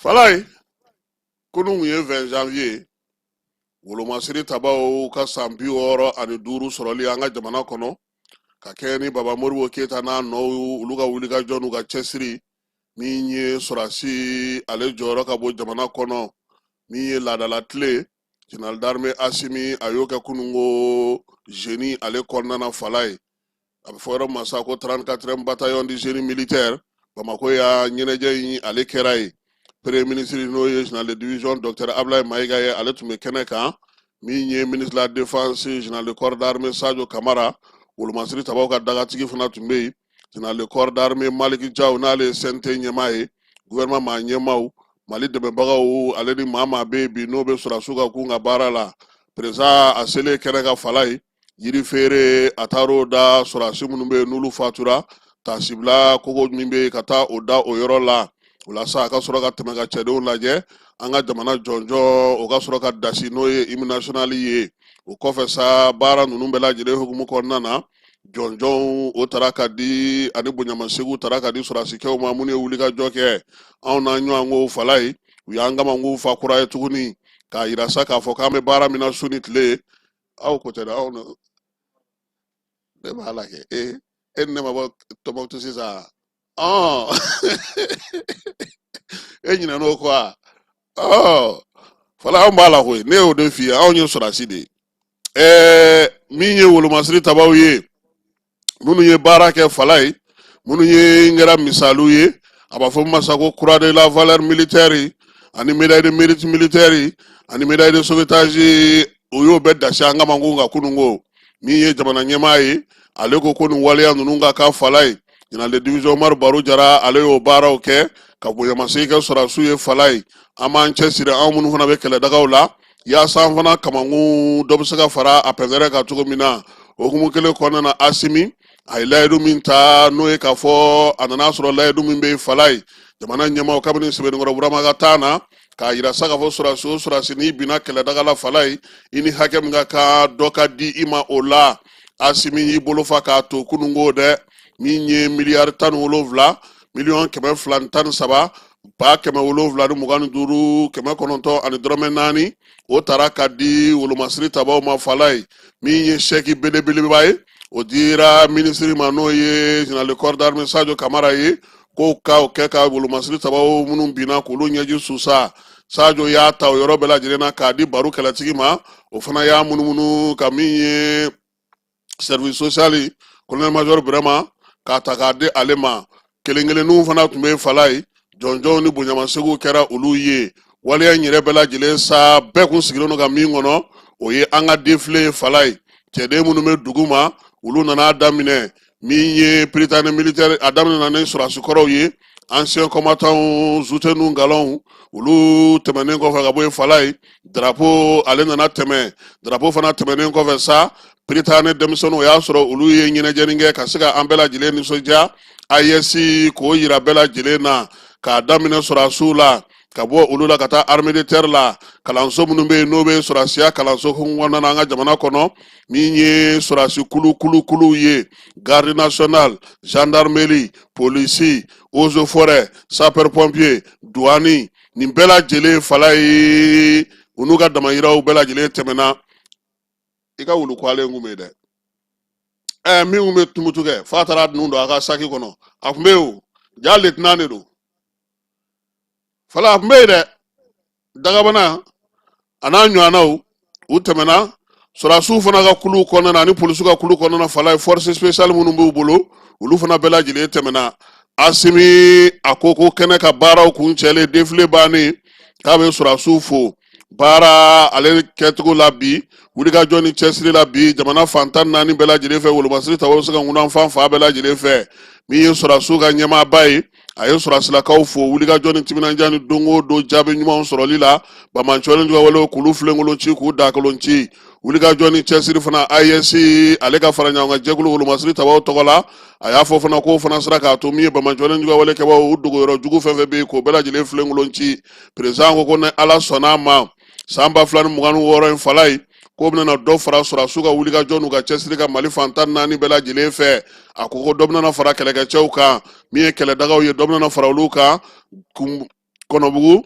Falai, kunun ye 20 janvier, wolomasiri tabaw ka san 65 sɔrɔli an ka jamana kɔnɔ. Ka kɛ ni Baba Moribo Keyita n'a nɔw olu ka wulikajɔ n'u ka cɛsiri min ye sɔrɔdasi ale jɔyɔrɔ ka bɔ jamana kɔnɔ min ye laadala tile général d'armée Asimi a y'o kɛ kunungo génie ale kɔnɔna na Fala ye a bɛ fɔ yɔrɔ min sa ko 34e bataillon du génie militaire Bamako ya ɲɛnajɛ in ale kɛra ye premier ministre n'o ye général de division Dr Ablaye Mayiga ye ale tun bɛ kɛnɛ kan min ye ministre de la défense général de corps d'armée Sadio Kamara wolomasiri tabaw ka dagatigi fana tun bɛ yen général de corps d'armée Maliki Jaw n'ale ye CNT ɲɛmaa ye gouvernement maa ɲɛmaaw Mali dɛmɛbagaw ale ni maa bɛ yen bi n'o bɛ sɔrɔdasiw ka kun ka baara la président a selen kɛnɛ ka Fala ye yiri feere a taar'o da sɔrɔdasi minnu bɛ yen n'olu fatura tasibila kogo min bɛ yen ka taa o da o yɔrɔ la o la sa a ka sɔrɔ ka tɛmɛ ka cɛdenw lajɛ an ka jamana jɔnjɔn o ka sɔrɔ ka dasi n'o ye hymne national ye o kɔfɛ sa baara ninnu bɛɛ lajɛlen hukumu kɔnɔna na jɔnjɔnw o taara ka di ani bonyamasegu taara ka di sɔrɔdasikɛw ma minnu ye wulikajɔ kɛ anw na ɲɔgɔn ko Fala ye u y'an kamankun fa kura ye tuguni k'a yira sa k'a fɔ k'an bɛ baara min na su ni tile aw ko tɛ dɛ aw ne b'a la kɛ e ni ne ma bɔ Tɔnbukutu sisan e ɲinɛna o kɔ a Fala anw b'a la koyi ne y'o de f'i ye anw ye sɔrɔdasi de ye min ye wolomasiri tabaw ye minnu ye baara kɛ Fala ye minnu ye n kɛra misaliw ye a b'a fɔ masa ko croix de la valeur militaire ani médaille de mérite militaire ani médaille de sauvetage o y'o bɛɛ dasi an kamankun kan kunungo min ye jamana ɲɛmaa ye ale ko nin waleya ninnu ka k'a Fala ye général de division Umaru Baro Jara ale y'o baaraw kɛ ka bonyamasegi kɛ sɔrɔdasiw ye Fala ye an b'an cɛsiri anw minnu fana bɛ kɛlɛdagaw la yaasa an fana kamankun dɔ bɛ se ka fara a pɛntɛrɛ kan cogo min na o hukumu kelen kɔnɔna na Asimi a ye layidu min ta n'o ye k'a fɔ a nana sɔrɔ layidu min bɛ Fala ye jamana ɲɛmaaw kabini Sɛbɛnnikɔrɔ Burama ka taa na k'a yira sa k'a fɔ sɔrɔdasi o sɔrɔdasi n'i binna kɛlɛdaga la Fala ye i ni hakɛ min ka kan dɔ ka di i ma o la Asimi y'i bolo fa k'a to kunungo dɛ min ye miliyari 17 miliyɔn 213 ba 725 509 ani dɔrɔmɛ 4 o taara ka di wolomasiri tabaw ma Fala ye min ye sɛki belebeleba ye o dira ministre ma n'o ye général de corps d'armée Sadio Kamara ye ko ka o kɛ ka wolomasiri tabaw minnu binna k'olu ɲɛji susa Sadio y'a ta o yɔrɔ bɛɛ lajɛlen na k'a di Baro kɛlɛtigi ma o fana y'a munumunu ka min ye service social colonel major Burama k'a ta k'a di ale ma kelen-kelenninw fana tun bɛ Fala ye jɔnjɔnw ni bonyamasegu kɛra olu ye waleya in yɛrɛ bɛɛ lajɛlen sa bɛɛ kun sigilen don ka min kɔnɔ o ye an ka défilé ye Fala ye cɛden minnu bɛ dugu ma olu nana daminɛ min ye prytanne militaire a daminɛna ni sɔrɔdasikɔrɔw ye ancien combattants Zutenu Galɔnw olu tɛmɛnen kɔfɛ ka bɔ yen Fala ye drapeau ale nana tɛmɛ drapeau fana tɛmɛnen kɔfɛ sa prytanne denmisɛnninw o y'a sɔrɔ olu ye ɲɛnajɛnin kɛ ka se ka an bɛɛ lajɛlen nisɔndiya AES k'o yira bɛɛ lajɛlen na k'a daminɛ sɔrɔdasiw la ka bɔ olu la ka taa armée de terre la kalanso minnu bɛ yen n'o bɛ sɔrɔdasiya kalanso kɔnɔna na an ka jamana kɔnɔ min ye sɔrɔdasi kulu ye garde nationale gendarmerie polisi eaux et forêts, sapeurs-pompiers, douaniers, nin bɛɛ lajɛlen fala ye u n'u ka damayiraw bɛɛ lajɛlen tɛmɛna i ka wulu kwalen kun bɛ dɛ min kun bɛ tumutu kɛ f'a taara dun don a ka saki kɔnɔ a kun bɛ yen o ja lieutenant de don fala a kun bɛ yen dɛ dagabana a n'a ɲɔgɔnnaw u tɛmɛna sɔrɔdasiw fana ka kulu kɔnɔna ani polisiw ka kulu kɔnɔna fala ye force spéciale minnu b'u bolo olu fana bɛɛ lajɛlen tɛmɛna Asimi a ko ko kɛnɛ ka baaraw kun cɛlen défilé bannen k'a bɛ sɔrɔdasiw fo baara ale kɛcogo la bi wulikajɔ ni cɛsiri la bi jamana fantan naani bɛɛ lajɛlen fɛ wolomasiri taw bɛ se ka ŋunanfan fa bɛɛ lajɛlen fɛ min ye sɔrɔdasiw ka ɲɛmaaba ye a ye sɔrɔdasilakaw fo wulikajɔ ni timinandiya ni don o don jaabi ɲumanw sɔrɔli la bamancɔlen juguya walew k'olu filenkolon ci k'u dakolon ci wulikajɔ ni cɛsiri fana AES ale ka fara ɲɔgɔn kan jɛkulu wolomasiri tabaw tɔgɔ la a y'a fɔ fana k'o fana sera k'a to min ye bamancɔlen juguya wale kɛbaaw u dogoyɔrɔ jugu fɛn fɛn bɛ yen k'o bɛɛ lajɛlen filenkolon ci président ko ni ala sɔnn'a ma san 2026 in fala ye k'o bɛna dɔ fara sɔrɔdasiw ka wulikajɔ n'u ka cɛsiri ka Mali fantan naani bɛɛ lajɛlen fɛ a ko ko dɔ bɛna fara kɛlɛkɛcɛw kan min ye kɛlɛdagaw ye dɔ bɛna fara olu kan Kɔnɔbugu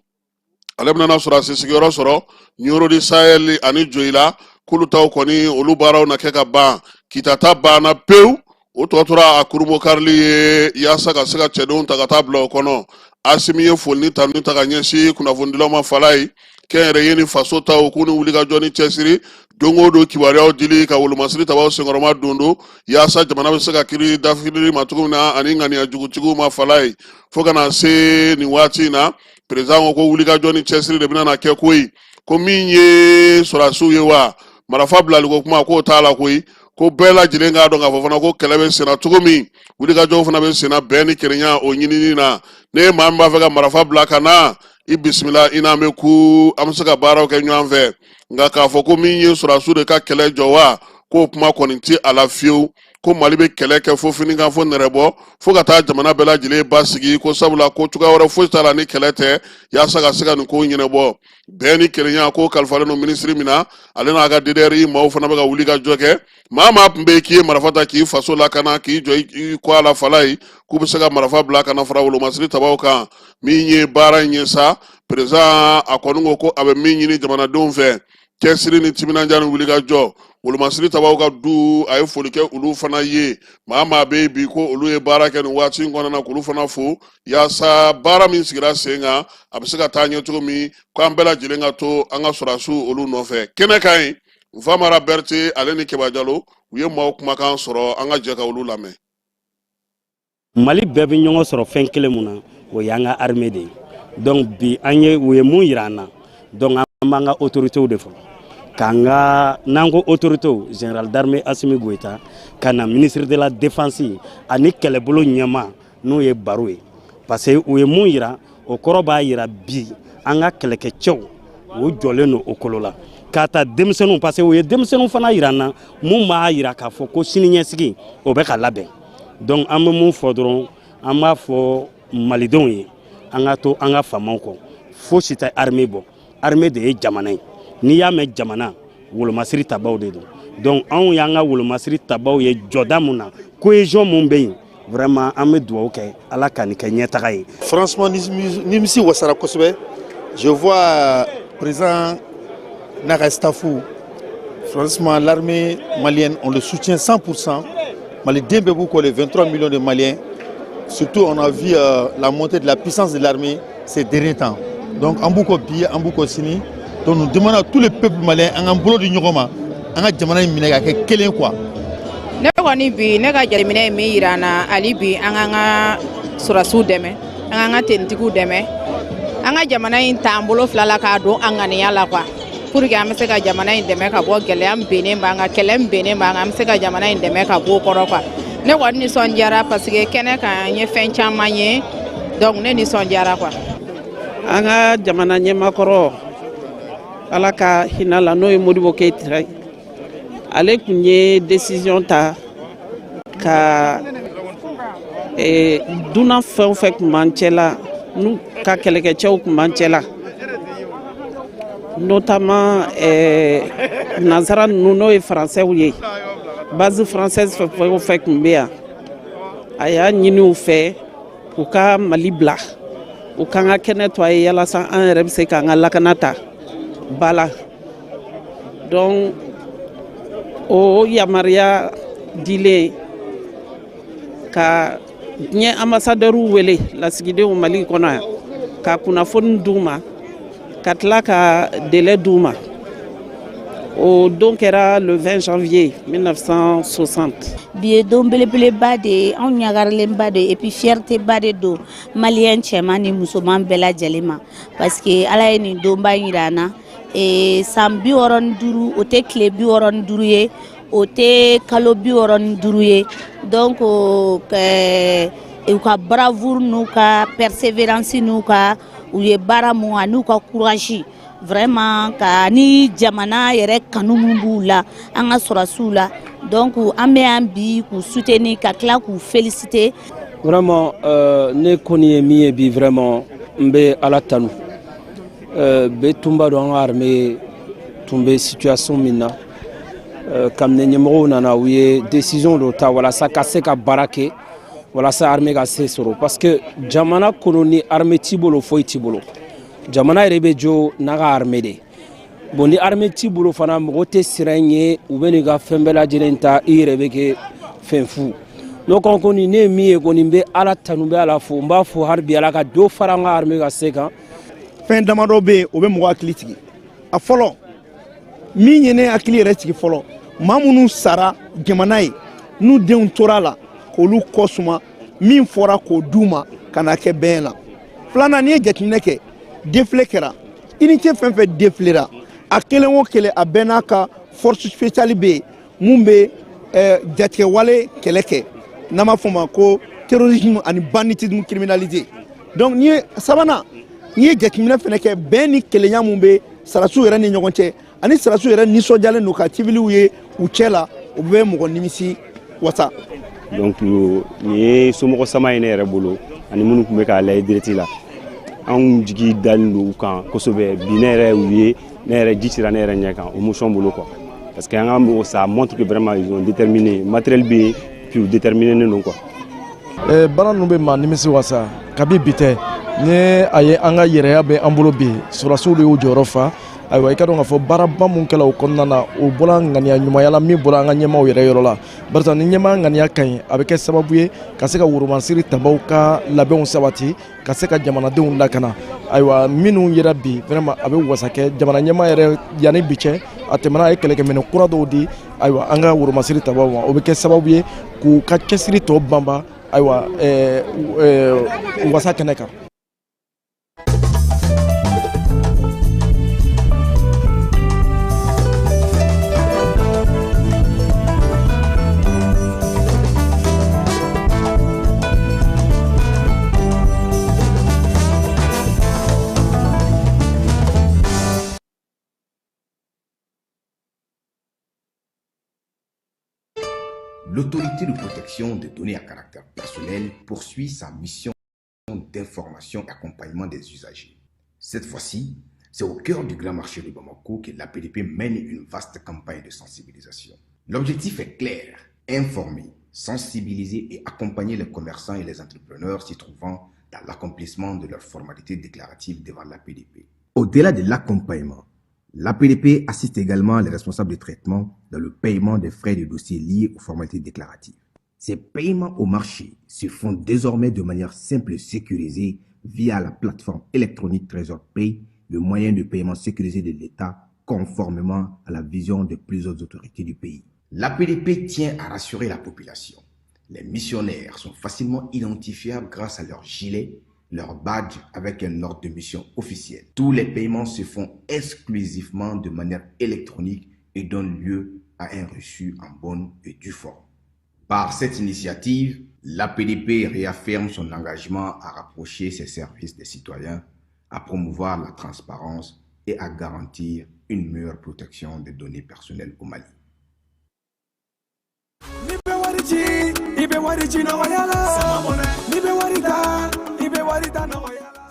ale bɛna sɔrɔdasi sigiyɔrɔ sɔrɔ Nioro Sahel ani Joyila k'olu taw kɔni olu baaraw na kɛ ka ban Kitata banna pewu o tɔ tora a kurubo karili ye yaasa ka se ka cɛdenw ta ka taa bila o kɔnɔ Asimi ye foli ni tanuni ta ka ɲɛsin kunnafonidilaw ma fala ye kɛnyɛrɛye ni faso taw k'u ni wulikajɔ ni cɛsiri don o don kibaruyaw dili ka wolomasiri tabaw senkɔrɔma dondo yaasa jamana bɛ se ka kiri dafiri ma cogo min na ani ŋaniya jugutigiw ma fala ye fo ka na se nin waati in na président ko wulikajɔ ni cɛsiri de bɛna na kɛ koyi ko min ye sɔrɔdasiw ye wa marafa bilaliko kuma k'o t'a la koyi ko bɛɛ lajɛlen k'a dɔn k'a fɔ fana ko kɛlɛ bɛ senna cogo min wulikajɔw fana bɛ senna bɛn ni kelenya o ɲinini na ne ye maa min b'a fɛ ka marafa bila ka na i bisimila i n'an bɛ ku an bɛ se ka baaraw kɛ ɲɔgɔn fɛ nka k'a fɔ ko min ye sɔrɔdasiw de ka kɛlɛ jɔ wa k'o kuma kɔni ti a la fiyewu ko Mali bɛ kɛlɛ kɛ fo finikan fo nɛrɛbɔ fo ka taa jamana bɛɛ lajɛlen basigi ko sabula ko cogoya wɛrɛ foyi t'a la ni kɛlɛ tɛ yaasa ka se ka nin ko ɲɛnabɔ bɛn ni kelenya ko kalifalen don minisiri min na ale n'a ka DDR maaw fana bɛ ka wuli ka jɔ kɛ maa maa tun bɛ yen k'i ye marafa ta k'i faso lakana k'i jɔ i kɔ a la fala ye k'u bɛ se ka marafa bila ka na fara wolomasiri tabaw kan min ye baara in ye sa président a kɔni ko ko a bɛ min ɲini jamanadenw fɛ cɛsiri ni timinandiya ni wuli ka jɔ wolomasiri tabaw ka du a ye foli kɛ olu fana ye maa maa bɛ yen bi ko olu ye baara kɛ nin waati in kɔnɔna na k'olu fana fo yaasa baara min sigira sen kan a bɛ se ka taa ɲɛ cogo min k'an bɛɛ lajɛlen ka to an ka sɔrɔdasiw olu nɔfɛ kɛnɛ ka ɲi Famara Berete ale ni Keba Jalo u ye maaw kumakan sɔrɔ an ka jɛ ka olu lamɛn. Mali bɛɛ bɛ ɲɔgɔn sɔrɔ fɛn kelen mun na o y'an ka armée de ye donc bi an ye u ye mun yira an na donc an b'an ka autorités de fɔ k'an ka n'an ko autorités général d'armée Assimi Goïta ka na ministre de la défense ani kɛlɛbolo ɲɛma n'o ye Baro ye parce que u ye mun yira o kɔrɔ b'a yira bi an ka kɛlɛkɛcɛw o jɔlen don o kolo la k'a ta denmisɛnninw parce que u ye denmisɛnninw fana yira an na mun b'a yira k'a fɔ ko siniɲɛsigi o bɛ ka labɛn donc an bɛ mun fɔ dɔrɔn an b'a fɔ malidenw ye an ka to an ka faamaw kɔ fosi tɛ armée bɔ armée de ye jamana ye n'i y'a mɛn jamana wolomasiri tabaw de don donc anw y'an ka wolomasiri tabaw ye jɔda mun na cohésion mun bɛ yen vraiment an bɛ dugawu kɛ ala ka nin kɛ ɲɛtaga ye. franchement ni misi wasara kosɛbɛ je vois président Naka Stafou franchement l'armée malienne on le soutient 100%. Mali bɛ b'u kɔ les 23 millions de Maliens surtout on a vu la montée de la puissance de l'armée ces derniers temps donc an b'u kɔ bi an b'u kɔ sini donc nous demandons à tous les peuples maliens an k'an bolo di ɲɔgɔn ma an ka jamana in minɛ ka kɛ kelen quoi. Ne kɔni bi ne ka jateminɛ ye min yira an na hali bi an k'an ka sɔrɔdasiw dɛmɛ an k'an ka tenitigiw dɛmɛ an ka jamana in ta an bolo fila la k'a don an ŋaniya la quoi pour que an bɛ se ka jamana in dɛmɛ ka bɔ gɛlɛya min bennen b'an kan kɛlɛ min bennen b'an kan an bɛ se ka jamana in dɛmɛ ka bɔ o kɔrɔ quoi. Ne kɔni nisɔndiyara parce que kɛnɛ kan n ye fɛn caman ye donc ne nisɔndiyara quoi. An ka jamana ɲɛmakɔrɔ ala ka hinɛ la n'o ye Modibo Keyita ye ale tun ye décision ta ka dunan fɛn o fɛn tun b'an cɛla n'u ka kɛlɛkɛcɛw tun b'an cɛla notamment nazara ninnu n'o ye français ye base française fɛn o fɛn tun bɛ yan a y'a ɲini u fɛ u ka Mali bila u kan ka kɛnɛ to a ye yalasa an yɛrɛ bɛ se k'an ka lakana ta ba la donc o yamaruya dilen ka diɲɛ ambassadeur wele lasigidenw Mali kɔnɔ yan ka kunnafoni d'u ma ka tila ka délai d'u ma o don kɛra le 20 janvier 1960. Bi ye don belebeleba de ye anw ɲagarilenba de et puis fiertéba de don maliyɛn cɛman ni musoman bɛɛ lajɛlen ma parce que ala ye nin donba yira an na san 65 o tɛ tile 65 ye o tɛ kalo 65 ye donc u ka bravoure n'u ka persévérance n'u ka u ye baara mun a n'u ka courage vraiment ka ni jamana yɛrɛ kanu mun b'u la an ka sɔrɔsiw la donc an bɛ yan bi k'u soutenir ka tila k'u féliciter. Vraiment ne kɔni ye min ye bi vraiment n bɛ ala tanu bɛ tun b'a dɔn an ka armée tun bɛ situation min na kabini ɲɛmɔgɔw nana u ye décision dɔ ta walasa ka se ka baara kɛ walasa armée ka se sɔrɔ parce que jamana kɔnɔ ni armée t'i bolo foyi t'i bolo. Jamana yɛrɛ bɛ jɔ n'a ka armée de bon ni armée t'i bolo fana mɔgɔ tɛ siran ɲɛ u bɛ n'i ka fɛn bɛɛ lajɛlen ta i yɛrɛ bɛ kɛ fɛn fu n'o kɔn kɔni ne ye min ye kɔni n bɛ ala tanu n bɛ ala fo n b'a fɔ hali bi ala ka dɔ fara an ka armée ka se kan. Fɛn damadɔ bɛ yen o bɛ mɔgɔ hakili tigɛ a fɔlɔ min ye ne hakili yɛrɛ tigɛ fɔlɔ maa minnu sara jamana ye n'u denw tora la k'olu kɔ suma min fɔra k'o d'u ma ka na kɛ bɛn na filanan n'i ye jateminɛ kɛ défilé kɛra unité fɛn fɛn défilera a kelen o kelen a bɛɛ n'a ka force spéciale bɛ yen mun bɛ jatigɛwale kɛlɛ kɛ n'an b'a fɔ o ma ko terrorisme ani banditisme criminalité donc n'i ye sabanan n'i ye jateminɛ fɛnɛ kɛ bɛn ni kelenya mun bɛ sarasiw yɛrɛ ni ɲɔgɔn cɛ ani sarasiw yɛrɛ nisɔndiyalen don ka civiliw ye u cɛ la o bɛ mɔgɔ nimisi wasa. donc nin ye somɔgɔ sama ye ne yɛrɛ bolo ani minnu tun bɛ k'a layɛ direct la. Anw jigi dalen don u kan kosɛbɛ bi ne yɛrɛ u ye ne yɛrɛ ji cira ne yɛrɛ ɲɛ kan o motion bolo quoi parce que an ka mɔgɔ ça montre que vraiment ils ont déterminé matériel bɛ yen puis u déterminé don quoi. Baara ninnu bɛ maa nimisi wasa kabi bi tɛ ni a ye an ka yɛrɛya bɛ an bolo bi sɔrɔsiw de y'u jɔyɔrɔ fa ayiwa i ka dɔn k'a fɔ baaraba mun kɛla o kɔnɔna na o bɔra ŋaniya ɲumanya la min bɔra an ka ɲɛmaaw yɛrɛ yɔrɔ la barisa ni ɲɛmaa ŋaniya ka ɲi a bɛ kɛ sababu ye ka se ka woromansiri tabaw ka labɛnw sabati ka se ka jamanadenw lakana ayiwa minnu yɛrɛ bi vraiment a bɛ wasa kɛ jamana ɲɛmaa yɛrɛ yanni bi cɛ a tɛmɛna a ye kɛlɛkɛminɛ kura dɔw di ayiwa an ka woromansiri tabaw ma o bɛ kɛ sababu ye k'u ka cɛsiri tɔ banba ayiwa wasa kɛnɛ kan. L'autorité de protection des données à caractère personnel poursuit sa mission d'information et d'accompagnement des usagers. Cette fois-ci, c'est au cœur du grand marché de Bamako que l'APDP mène une vaste campagne de sensibilisation. L'objectif est clair, informer, sensibiliser et accompagner les commerçants et les entrepreneurs s'y trouvant dans l'accomplissement de leurs formalités déclaratives devant l'APDP. Au-delà de l'accompagnement, l'APDP assiste également les responsables de traitement dans le paiement des frais de dossiers liés aux formalités déclaratives. Ces paiements au marché se font désormais de manière simple et sécurisée via la plateforme électronique Trésor Pay, le moyen de paiement sécurisé de l'État, conformément à la vision de plusieurs autorités du pays. L'APDP tient à rassurer la population. Les missionnaires sont facilement identifiables grâce à leur gilet, leur badge avec un ordre de mission officiel. Tous les paiements se font exclusivement de manière électronique et donnent lieu à un reçu en bonne et due forme. Par cette initiative, l'APDP réaffirme son engagement à rapprocher ses services des citoyens, à promouvoir la transparence et à garantir une meilleure protection des données personnelles au Mali.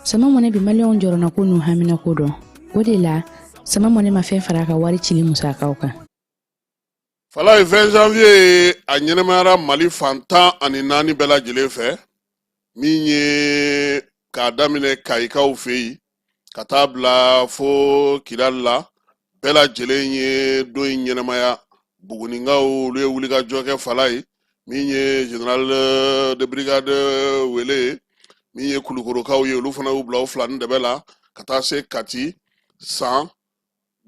Sama mone bi maliyɔn jɔrɔna ko n'u hamina ko dɔn o de la sama mone ma fɛn fara ka wari cili musakaw kan. Fala ye 20 janvier a ɲɛnɛmayara Mali fantan ani naani bɛɛ lajɛlen fɛ min ye k'a daminɛ kayikaw fɛ yen ka taa bila fo kidali la bɛɛ lajɛlen ye don in ɲɛnamaya buguninkaw olu ye wulikajɔ kɛ fala ye min ye général de brigade wele min ye kulukorokaw ye olu fana y'u bila o fila ni dɛbɛ la ka taa se Kati, San,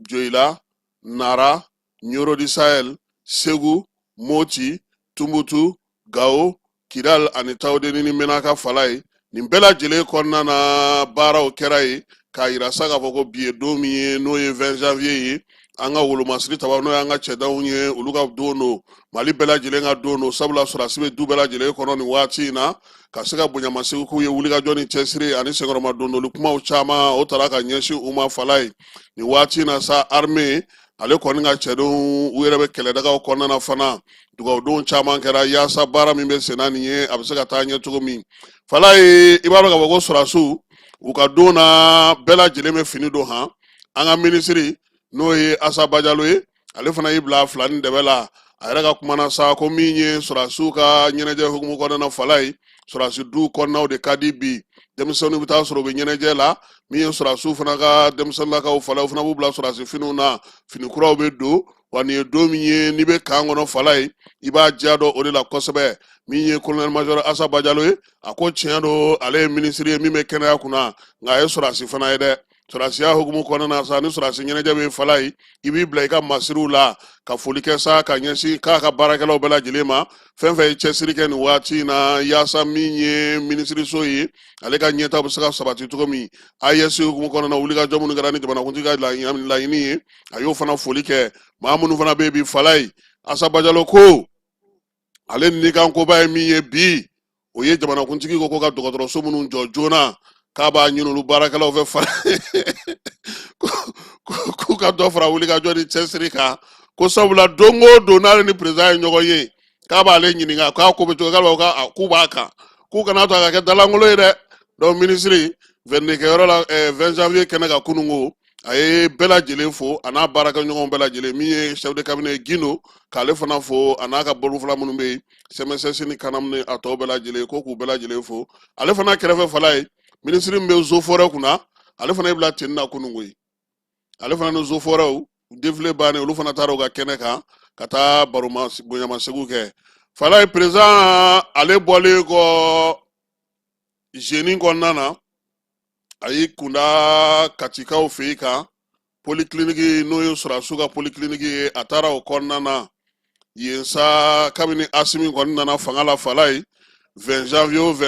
Joyila, Nara, Nyoro di Sahel, Segu, Moti, Tumbutu, Gao, Kidal ani Tawdeni ni Menaka fala ye nin bɛɛ lajɛlen kɔnɔna na baaraw kɛra ye k'a yira sa k'a fɔ ko bi ye don min ye n'o ye 20 janvier ye an ka wolomasiri taba n'o ye an ka cɛdanw ye olu ka don do Mali bɛɛ lajɛlen ka don do sabula sɔrɔdasi bɛ du bɛɛ lajɛlen kɔnɔ nin waati in na ka se ka bonyamasegi k'u ye wulikajɔ ni cɛsiri ani senkɔrɔma dondoli kumaw caman o taara ka ɲɛsin u ma fala ye nin waati in na sa armée ale kɔni ka cɛdenw u yɛrɛ bɛ kɛlɛdagaw kɔnɔna na fana dugawudenw caman kɛra yaasa baara min bɛ senna nin ye a bɛ se ka taa ɲɛ cogo min fala ye i b'a dɔn k'a fɔ ko sɔrɔdasiw u ka don na bɛɛ lajɛlen bɛ fini don han an ka minisiri n'o ye Asa Bajalo ye ale fana y'i bila fila ni dɛbɛ la a yɛrɛ ka kuma na sa ko min ye sɔrɔdasiw ka ɲɛnajɛ hukumu kɔnɔna fala ye sɔrɔdasi du kɔnɔnaw de ka di bi denmisɛnninw bɛ taa sɔrɔ u bɛ ɲɛnajɛ la min ye sɔrɔdasiw fana ka denmisɛnninlakaw fala u fana b'u bila sɔrɔdasi finiw na fini kuraw bɛ don wa nin ye don min ye n'i bɛ kan kɔnɔ fala ye i b'a diya dɔn o de la kosɛbɛ min ye colonel major Asa Bajalo ye a ko tiɲɛ don ale ye minisiri ye min bɛ kɛnɛya kunna nka a ye sɔrɔdasi fana ye dɛ sɔrɔdasiya hukumu kɔnɔna na sa ni sɔrɔdasi ɲɛnajɛ bɛ fala ye i b'i bila i ka masiriw la ka foli kɛ sa ka ɲɛsin k'a ka baarakɛlaw bɛɛ lajɛlen ma fɛn fɛn ye cɛsiri kɛ nin waati in na yaasa min ye minisiriso ye ale ka ɲɛtaw bɛ se ka sabati cogo min AES hukumu kɔnɔna na wulikajɔ minnu kɛra ni jamanakuntigi ka laɲini ye a y'o fana foli kɛ maa minnu fana bɛ yen bi fala ye Asa Bajalo ko ale ni kan koba ye min ye bi o ye jamanakuntigi ko ka dɔgɔtɔrɔso minnu jɔ joona k'a b'a ɲini olu baarakɛlaw fɛ fala k'u ka dɔ fara wulikajɔ ni cɛsiri kan ko sabula don o don n'ale ni président ye ɲɔgɔn ye k'a b'ale ɲininka k'a ko bɛ cogo k'u b'a kan k'u kana to a ka kɛ dalankolon ye dɛ donc minisiri 22 kɛyɔrɔ la 20 janvier kɛnɛ kan kununko a ye bɛɛ lajɛlen fo a n'a baarakɛɲɔgɔnw bɛɛ lajɛlen min ye chef de cabinet Gindo k'ale fana fo a n'a ka bolofila minnu bɛ yen CMSS ni Kanam ni a tɔw bɛɛ lajɛlen ko k'u bɛɛ lajɛlen fo ale fana kɛrɛfɛ fala ye minisiri min bɛ zo forêt kunna ale fana ye bila tenni na kununko ye ale fana ni zo forêtw défilé bannen olu fana taara u ka kɛnɛ kan ka taa bonyamasegu kɛ fala ye président ale bɔlen kɔ jeudi kɔnɔna na a y'i kunda Katikaw fɛ yen kan polyclinique n'o ye sɔrɔdasiw ka polyclinique ye a taara o kɔnɔna na yen sa kabini Asimi kɔni nana fanga la fala ye 20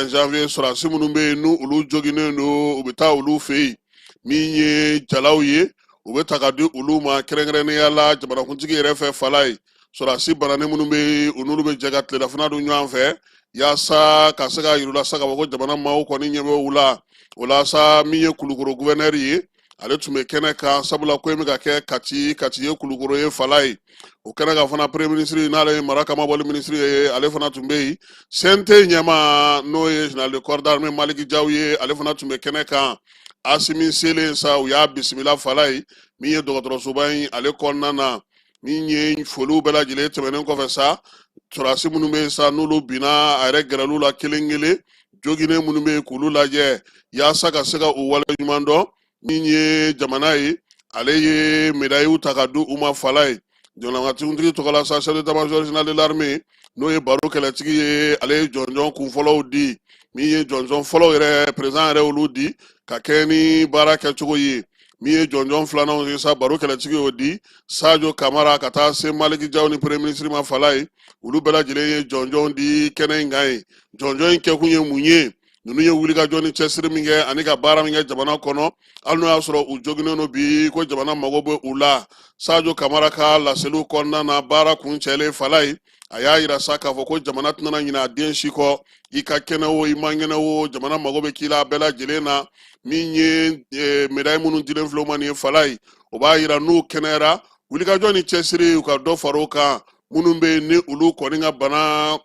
janvier sɔrɔdasi minnu bɛ yen n'u olu joginnen don u bɛ taa olu fɛ yen min ye jalaw ye u bɛ ta ka di olu ma kɛrɛnkɛrɛnnenya la jamanakuntigi yɛrɛ fɛ fala ye sɔrɔdasi bananen minnu bɛ yen u n'olu bɛ jɛ ka tilelafana dun ɲɔgɔn fɛ yaasa ka se ka yir'u sa ka fɔ ko jamana maaw kɔni ɲɛ bɛ u la o la sa min ye Kulukoro gouverneur ye ale tun bɛ kɛnɛ kan sabula ko in bɛ ka kɛ Kati ye Kulukoro ye fala ye o kɛnɛ kan fana premier ministre n'ale ye mara kama bɔli ministre ye ale fana tun bɛ yen CNT ɲɛma n'o ye général de corps d'armée Maliki Jaw ye ale fana tun bɛ kɛnɛ kan Asimi selen sa u y'a bisimila fala ye min ye dɔgɔtɔrɔsoba in ale kɔnɔna na min ye foliw bɛɛ lajɛlen tɛmɛnen kɔfɛ sa sɔrɔdasi minnu bɛ yen sa n'olu binna a yɛrɛ gɛrɛl'u la kelen kelen joginnen minnu bɛ yen k'olu lajɛ yaasa ka se ka u wale ɲuman dɔn min ye jamana ye ale ye médailles ta ka di u ma fala ye jamanakuntigi tɔgɔ la sa chef d'état-major général de l'armée n'o ye baro kɛlɛtigi ye ale ye jɔnjɔn kunfɔlɔw di min ye jɔnjɔn fɔlɔw yɛrɛ président yɛrɛ olu di ka kɛ ni baara kɛcogo ye min ye jɔnjɔn filananw ye sa baro kɛlɛtigi y'o di Sadio Kamara ka taa se Maliki Jaw ni premier ministre ma fala ye olu bɛɛ lajɛlen ye jɔnjɔn di kɛnɛ in kan ye jɔnjɔn in kɛkun ye mun ye ninnu ye wulikajɔ ni cɛsiri min kɛ ani ka baara min kɛ jamana kɔnɔ hali n'o y'a sɔrɔ u joginnen don bi ko jamana mago bɛ u la Sadio Kamara ka laseliw kɔnɔna na baara kun cɛlen fala ye a y'a yira sa k'a fɔ ko jamana tɛna ɲinɛ a den si kɔ i ka kɛnɛ o i ma kɛnɛ o jamana mago bɛ k'i la bɛɛ lajɛlen na min ye médaille minnu dilen filɛ u ma nin ye fala ye o b'a yira n'u kɛnɛyara wulikajɔ ni cɛsiri u ka dɔ fara o kan minnu bɛ yen ni olu kɔni ka bana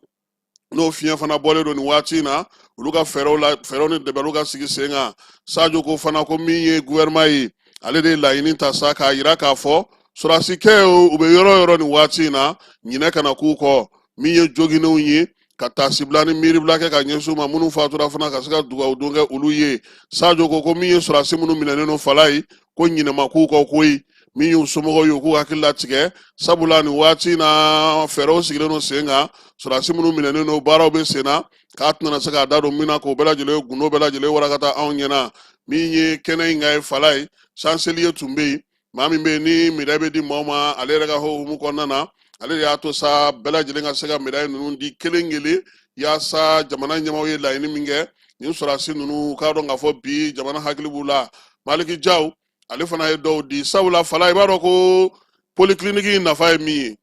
n'o fiɲɛ fana bɔlen don nin waati in na olu ka fɛɛrɛw ni dɛbɛnw ka sigi sen kan Sadio ko fana ko min ye gouvernement ye ale de ye laɲini ta sa k'a yira k'a fɔ sɔrɔdasikɛ u bɛ yɔrɔ o yɔrɔ nin waati in na ɲinɛ kana k'u kɔ min ye joginnenw ye ka taa sibila ni miiribila kɛ ka ɲɛsin ma minnu fatura fana ka se ka dugawu don kɛ olu ye sajo ko min ye sɔrɔdasi minnu minɛnen no fala ye ko ɲinɛma k'u kɔ koyi min y'u somɔgɔw ye u k'u hakili latigɛ sabula nin waati na fɛɛrɛw sigilen no sen kan sɔrɔdasi minnu minɛnen no baaraw bɛ sen na k'a tɛna se k'a da don min na k'o bɛɛ lajɛlen gundo bɛɛ lajɛlen warakata anw ɲɛna min ye kɛnɛ in ka ye fala ye chancelier tun bɛ yen maa min bɛ yen ni médaille bɛ di maaw ma ale yɛrɛ ka hokumu kɔnɔna na ale de y'a to sa bɛɛ lajɛlen ka se ka médaille ninnu di kelen kelen yaasa jamana ɲɛmaaw ye laɲini min kɛ nin sɔrɔdasi ninnu k'a dɔn k'a fɔ bi jamana hakili b'u la Maliki Jaw ale fana ye dɔw di sabula fala i b'a dɔn ko polyclinique in nafa ye min ye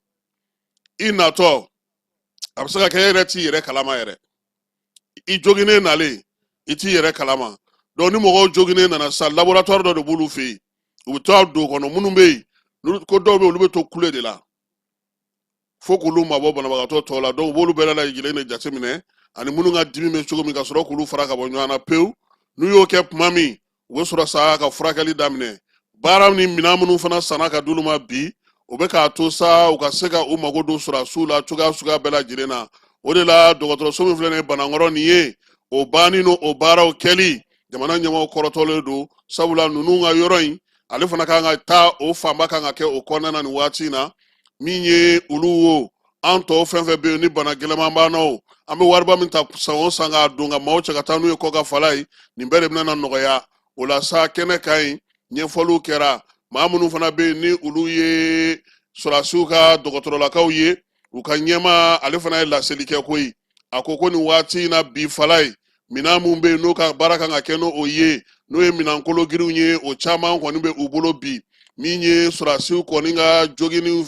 i natɔ a bɛ se ka kɛ e yɛrɛ t'i yɛrɛ kalama yɛrɛ i joginnen nalen i t'i yɛrɛ kalama donc ni mɔgɔw joginnen nana sa laboratoire dɔ de b'olu fɛ yen u bɛ to a don kɔnɔ minnu bɛ yen ko dɔw bɛ yen olu bɛ to kule de la fo k'olu mabɔ banabagatɔ tɔw la donc u b'olu bɛɛ lajɛlen de jateminɛ ani minnu ka dimi bɛ cogo min ka sɔrɔ k'olu fara ka bɔ ɲɔgɔn na pewu n'u y'o kɛ tuma min u bɛ sɔrɔ sa ka furakɛli daminɛ baara ni minɛn minnu fana sanna ka d'olu ma bi o bɛ k'a to sa u ka se ka u mago don sɔrɔdasiw la cogoya suguya bɛɛ lajɛlen na o de la dɔgɔtɔrɔso min filɛ nin ye Banankɔrɔ nin ye o banni n'o baaraw kɛli jamana ɲɛmaaw kɔrɔtɔlen don sabula ninnu ka yɔrɔ in ale fana kan ka taa o fanba kan ka kɛ o kɔnɔna na nin waati in na min ye olu wo an tɔw fɛn fɛn bɛ yen ni bana gɛlɛman b'an na o an bɛ wariba min ta san o san k'a don ka maaw cɛ ka taa n'u ye kɔ ka fala ye nin bɛɛ de bɛna nɔgɔya o la sa kɛnɛ ka ɲi ɲɛfɔliw kɛra maa minnu fana bɛ yen ni olu ye sɔrɔdasiw ka dɔgɔtɔrɔlakaw ye u ka ɲɛmaa ale fana ye laseli kɛ koyi a ko nin waati in na bi fala ye minɛn mun bɛ yen n'o ka baara kan ka kɛ n'o ye n'o ye minɛn kolo girinw ye o caman kɔni bɛ u bolo bi min ye sɔrɔdasiw kɔni ka jogini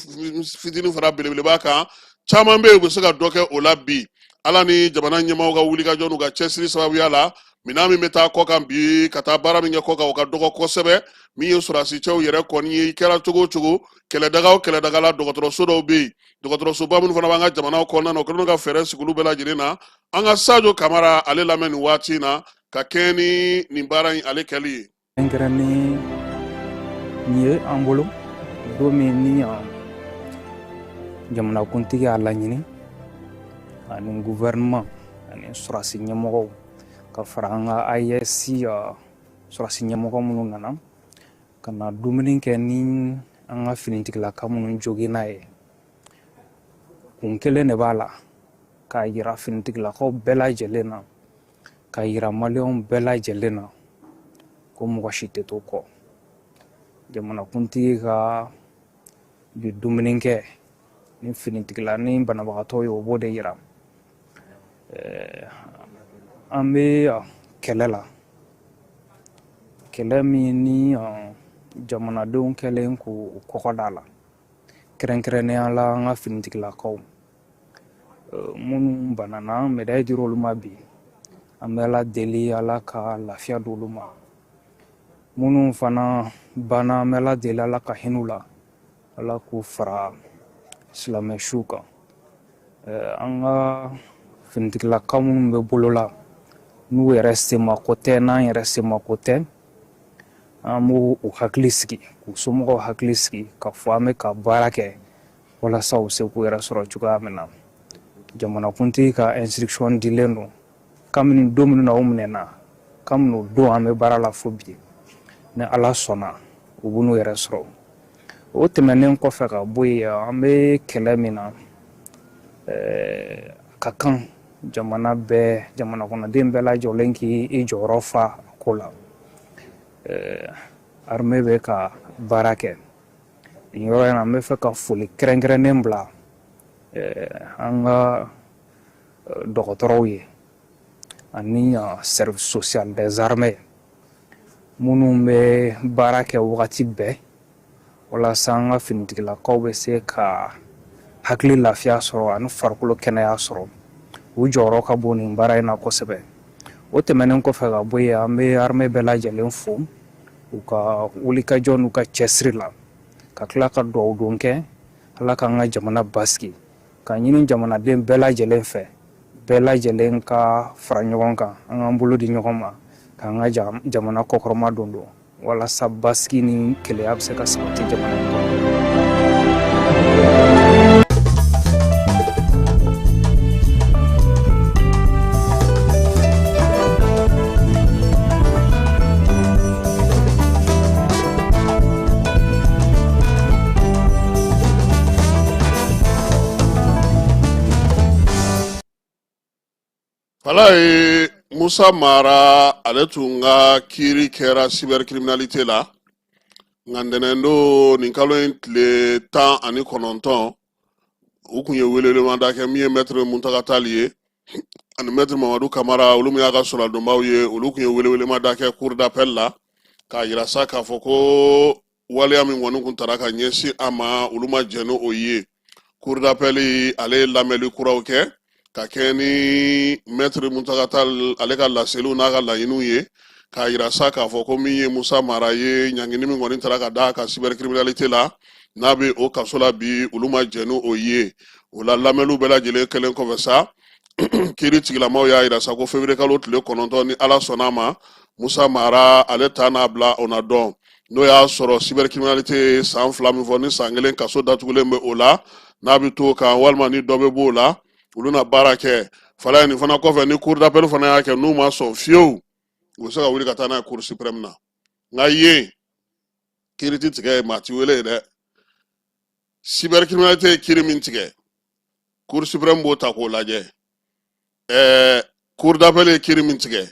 fitinin fara belebeleba kan caman bɛ yen u bɛ se ka dɔ kɛ o la bi ala ni jamana ɲɛmaaw ka wulikajɔ n'u ka cɛsiri sababuya la minɛn min bɛ taa kɔ kan bi ka taa baara min kɛ kɔ kan o ka dɔgɔ kosɛbɛ min ye sɔrɔdasicɛw yɛrɛ kɔni ye i kɛra cogo o cogo kɛlɛdaga o kɛlɛdaga la dɔgɔtɔrɔso dɔw bɛ yen dɔgɔtɔrɔsoba minnu fana b'an ka jamanaw kɔnɔna na o kɛlen ka fɛɛrɛ sigi olu bɛɛ lajɛlen na an ka Sajo Kamara ale lamɛn nin waati in na ka kɛɲɛ ni nin baara in ale kɛli ye. Kɛrɛnkɛrɛnnen nin ye an bolo don min ni jamanakuntigi y'a laɲini ani gouvernement ani sɔrɔdasi ɲɛmɔgɔw ka fara an ka AES sɔrɔdasi ɲɛmɔgɔ minnu nana ka na dumuni kɛ ni an ka finitigilaka minnu joginna ye kun kelen de b'a la k'a yira finitigilakaw bɛɛ lajɛlen na k'a yira maliyɛnw bɛɛ lajɛlen na ko mɔgɔ si tɛ to kɔ jamanakuntigi ka bi dumuni kɛ ni finitigila ni banabagatɔ ye o b'o de yira an bɛ kɛlɛ la kɛlɛ min ni jamanadenw kɛlen k'u kɔkɔda la kɛrɛnkɛrɛnnenya la an ka finitigilakaw minnu banana médaille dira olu ma bi an bɛ ala deli ala ka lafiya d'olu ma minnu fana banna an bɛ ala deli ala ka hinɛ la ala k'u fara silamɛsiw kan an ka finitigilaka minnu bɛ bolo la n'u yɛrɛ semako tɛ n'an yɛrɛ semako tɛ an b'u hakili sigi k'u somɔgɔw hakili sigi ka fɔ an bɛ ka baara kɛ walasa u se k'u yɛrɛ sɔrɔ cogoya min na jamanakuntigi ka instruction dilen don kabini don minnu na o minɛna kabini o don an bɛ baara la fo bi ni ala sɔnna u b'u n'u yɛrɛ sɔrɔ o tɛmɛnen kɔfɛ ka bɔ yen an bɛ kɛlɛ min na ka kan jamana kɔnɔden bɛɛ lajɛlen k'i jɔyɔrɔ fa ko la armée bɛ ka baara kɛ nin yɔrɔ in na an bɛ fɛ ka foli kɛrɛnkɛrɛnnen bila an ka dɔgɔtɔrɔw ye ani service social des armées minnu bɛ baara kɛ wagati bɛɛ walasa an ka finitigilakaw bɛ se ka hakili lafiya sɔrɔ ani farikolo kɛnɛya sɔrɔ u jɔyɔrɔ ka bon nin baara in na kosɛbɛ o tɛmɛnen kɔfɛ ka bɔ yen an bɛ armée bɛɛ lajɛlen fo u ka wulikajɔ n'u ka cɛsiri la ka tila ka dugawu don kɛ ala k'an ka jamana basigi ka ɲini jamanaden bɛɛ lajɛlen fɛ bɛɛ lajɛlen ka fara ɲɔgɔn kan an k'an bolo di ɲɔgɔn ma k'an ka jamana kɔkɔrɔma don walasa basigi ni keleya bɛ se ka sabati jamana in kɔnɔ. Fala ye Musa Mara ale tun ka kiiri kɛra cybercriminalité la nka ntɛnɛndo nin kalo in tile 19 u kun ye welelemada kɛ min ye maître Muntaka Tali ye ani maître Mamadu Kamara olu min y'a ka sɔrɔdɔnbaw ye olu kun ye welelemada kɛ cour d'appel la k'a yira sa k'a fɔ ko waleya min kɔni kun tara ka ɲɛsin a ma olu ma jɛn n'o ye cour d'appel ale ye lamɛnli kuraw kɛ ka kɛ ni maître Muntaka Tali ale ka laseliw n'a ka laɲiniw ye k'a yira sa k'a fɔ ko min ye Musa Mara ye ɲangini min kɔni tara ka da ka cybercriminalité la n'a bɛ o kaso la bi olu ma jɛn n'o ye o la lamɛnliw bɛɛ lajɛlen kɛlen kɔfɛ sa kiiri tigilamaw y'a yira sa ko février kalo tile 9 ni Ala sɔnna ma Musa Mara ale ta n'a bila o na dɔn n'o y'a sɔrɔ cybercriminalité san 2 min fɔ ni san 1 kaso datugulen bɛ o la n'a bɛ to kan walima ni dɔ bɛ b'o la olu na baara kɛ fala nin fana kɔfɛ ni cour d'appel fana y'a kɛ n'u ma sɔn fiyewu u bɛ se ka wuli ka taa n'a ye cour suprême na nka yen kiiri ti tigɛ ye maa ti wele ye dɛ cybercriminalité ye kiiri min tigɛ cour suprême b'o ta k'o lajɛ cour d'appel ye kiiri min tigɛ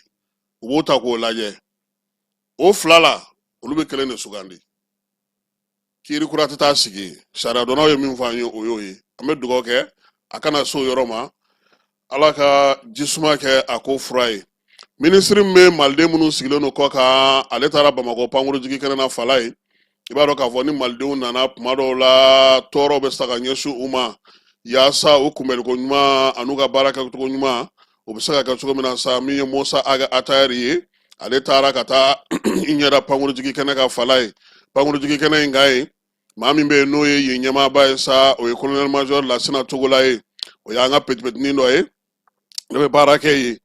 u b'o ta k'o lajɛ o fila la olu bɛ kelen de sugandi kiiri kura tɛ taa sigi sariya dɔnnaw ye min fɔ an ye o y'o ye an bɛ dugawu kɛ a kana so yɔrɔ ma Ala ka jisuma kɛ a ko fura ye ministre min bɛ maliden minnu sigilen don kɔ kan ale taara Bamakɔ pankurunjigi kɛnɛ na Fala ye i b'a dɔn k'a fɔ ni malidenw nana tuma dɔw la tɔɔrɔ bɛ se ka ɲɛsin u ma yaasa o kunbɛliko ɲuman an'u ka baara kɛcogo ɲuman o bɛ se ka kɛ cogo min na sa min ye Musa Atayɛri ye ale taara ka taa i ɲɛda pankurunjigi kɛnɛ ka Fala ye pankurunjigi kɛnɛ in kan ye maa min bɛ yen n'o ye yen ɲɛmaaba ye sa o ye colonel major Lasina Togola ye o y'an ka petipetinin dɔ ye ne bɛ baara kɛ yen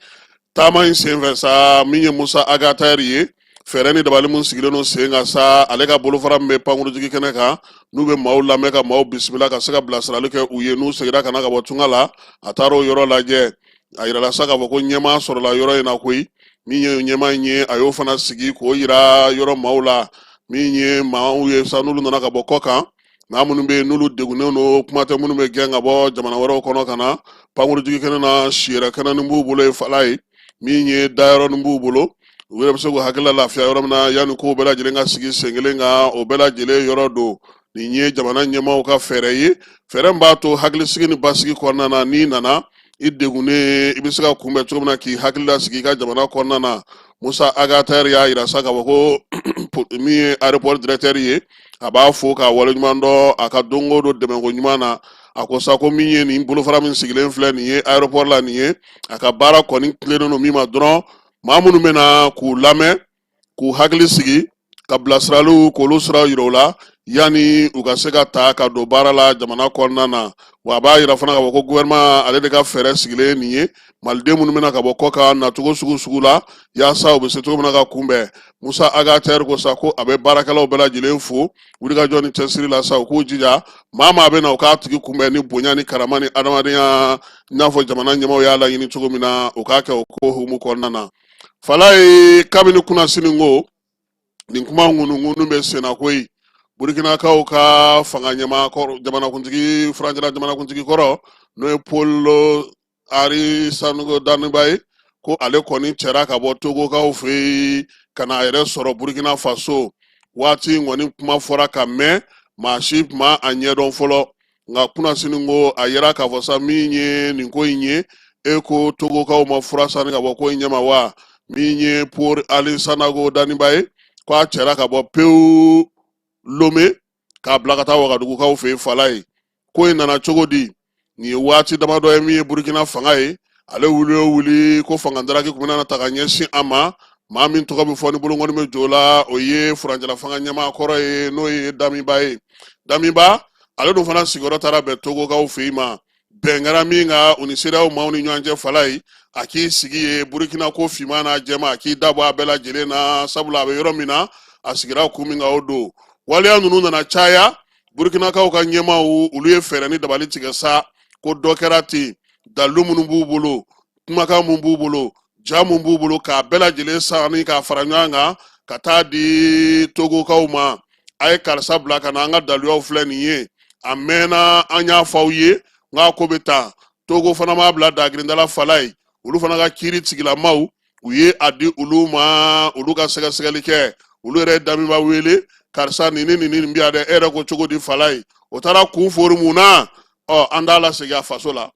taama in senfɛ sa min ye Musa Atayɛri ye fɛɛrɛ ni dabali mun sigilen don sen kan sa ale ka bolofara min bɛ pankurunjigi kɛnɛ kan n'u bɛ maaw lamɛn ka maaw bisimila ka se ka bilasirali kɛ u ye n'u seginna ka na ka bɔ tunga la a taara o yɔrɔ lajɛ a yirala sa k'a fɔ ko ɲɛmaa sɔrɔla yɔrɔ in na koyi min ye ɲɛmaa in ye a y'o fana sigi k'o yira yɔrɔ maaw la min ye maaw ye sa n'olu nana ka bɔ kɔ kan maa minnu bɛ yen n'olu degunnen don kuma tɛ minnu bɛ gɛn ka bɔ jamana wɛrɛw kɔnɔ ka na pankurunjigi kɛnɛ na siyɛrɛ kɛnɛ ni b'u bolo ye Fala ye min ye dayɔrɔ ni b'u bolo u yɛrɛ bɛ se k'u hakili lafiya yɔrɔ min na yanni ko bɛɛ lajɛlen ka sigi sen kelen kan o bɛɛ lajɛlen yɔrɔ don nin ye jamana ɲɛmaaw ka fɛɛrɛ ye fɛɛrɛ min b'a to hakilisigi ni basigi kɔnɔna na n'i nana i degunnen i bɛ se ka kunbɛn cogo min na k'i hakili lasigi i ka jamana kɔnɔna na Musa Atayɛri y'a yira sa k'a fɔ ko min ye aéroport directeur ye a b'a fo k'a waleɲuman dɔn a ka don o don dɛmɛko ɲuman na a ko sa ko min ye nin bolofara min sigilen filɛ nin ye aéroport la nin ye a ka baara kɔni tilennen don min ma dɔrɔn maa minnu bɛ na k'u lamɛn k'u hakili sigi ka bilasiraliw k'olu siraw yira u la yanni u ka se ka ta ka don baara la jamana kɔnɔna na wa a b'a yira fana k'a fɔ ko gouvernement ale de ka fɛɛrɛ sigilen nin ye maliden minnu bɛna ka bɔ kɔ kan nacogo sugu la yaasa u bɛ se cogo min na ka kunbɛn Musa Atayɛri ko sa ko a bɛ baarakɛlaw bɛɛ lajɛlen fo wulikajɔ ni cɛsiri la sa u k'u jija maa maa bɛ na u k'a tigi kunbɛn ni bonya ni karama ni adamadenya i n'a fɔ jamana ɲɛmaaw y'a laɲini cogo min na u k'a kɛ o ko hukumu kɔnɔna na Fala ye kabini kunnasini ko nin kuma ŋunuŋunu bɛ senna koyi Burkinakaw ka fanga jamanakuntigi Furancɛla jamanakuntigi kɔrɔ n'o ye Paul Henri Sango Damiba ye ko ale kɔni cɛra ka bɔ Togokaw fɛ yen ka na a yɛrɛ sɔrɔ Burkina Faso waati kɔni kuma fɔra ka mɛn maa si tun ma a ɲɛdɔn fɔlɔ nka kunnasini ko a yɛrɛ k'a fɔ sa min ye nin ko in ye e ko Togokaw ma fura sanni ka bɔ ko in ɲɛma wa min ye Paul Henri Sango Damiba ye ko a cɛra ka bɔ pewu Lomé k'a bila ka taa Wagadugukaw fɛ yen Fala ye ko in nana cogo di nin ye waati damadɔ ye min ye Burkina fanga ye ale wuli ko fangadaraki kun bɛna ta ka ɲɛsin a ma maa min tɔgɔ bɛ fɔ ni bolokɔni bɛ jo la o ye Furancɛla fanga ɲɛmaa kɔrɔ ye n'o ye Damiba ye Damiba ale dun fana sigiyɔrɔ taara bɛn Togokaw fɛ yen ma bɛn kɛra min ka u ni CEDEAO maaw ni ɲɔgɔn cɛ Fala ye a k'i sigi ye Burkina ko finman n'a jɛma a k'i dabɔ a bɛɛ lajɛlen na sabula a bɛ yɔrɔ min na a sigira kun min kan o don waleya ninnu nana caya Burkinakaw ka ɲɛmaaw olu ye fɛɛrɛ ni dabali tigɛ sa ko dɔ kɛra ten dalu minnu b'u bolo kumakan mun b'u bolo ja mun b'u bolo k'a bɛɛ lajɛlen sanni k'a fara ɲɔgɔn kan ka taa di Togokaw ma a ye karisa bila ka na an ka daluyaw filɛ nin ye a mɛnna an y'a fɔ aw ye n k'a ko bɛ taa Togo fana m'a bila dagirindala Fala ye olu fana ka kiiri tigilamaw u ye a di olu ma olu ka sɛgɛsɛgɛli kɛ olu yɛrɛ dami b'a wele karisa nin bi a dɛ e yɛrɛ ko cogo di fala ye o taara kun fori mun na an t'a lasegin a faso la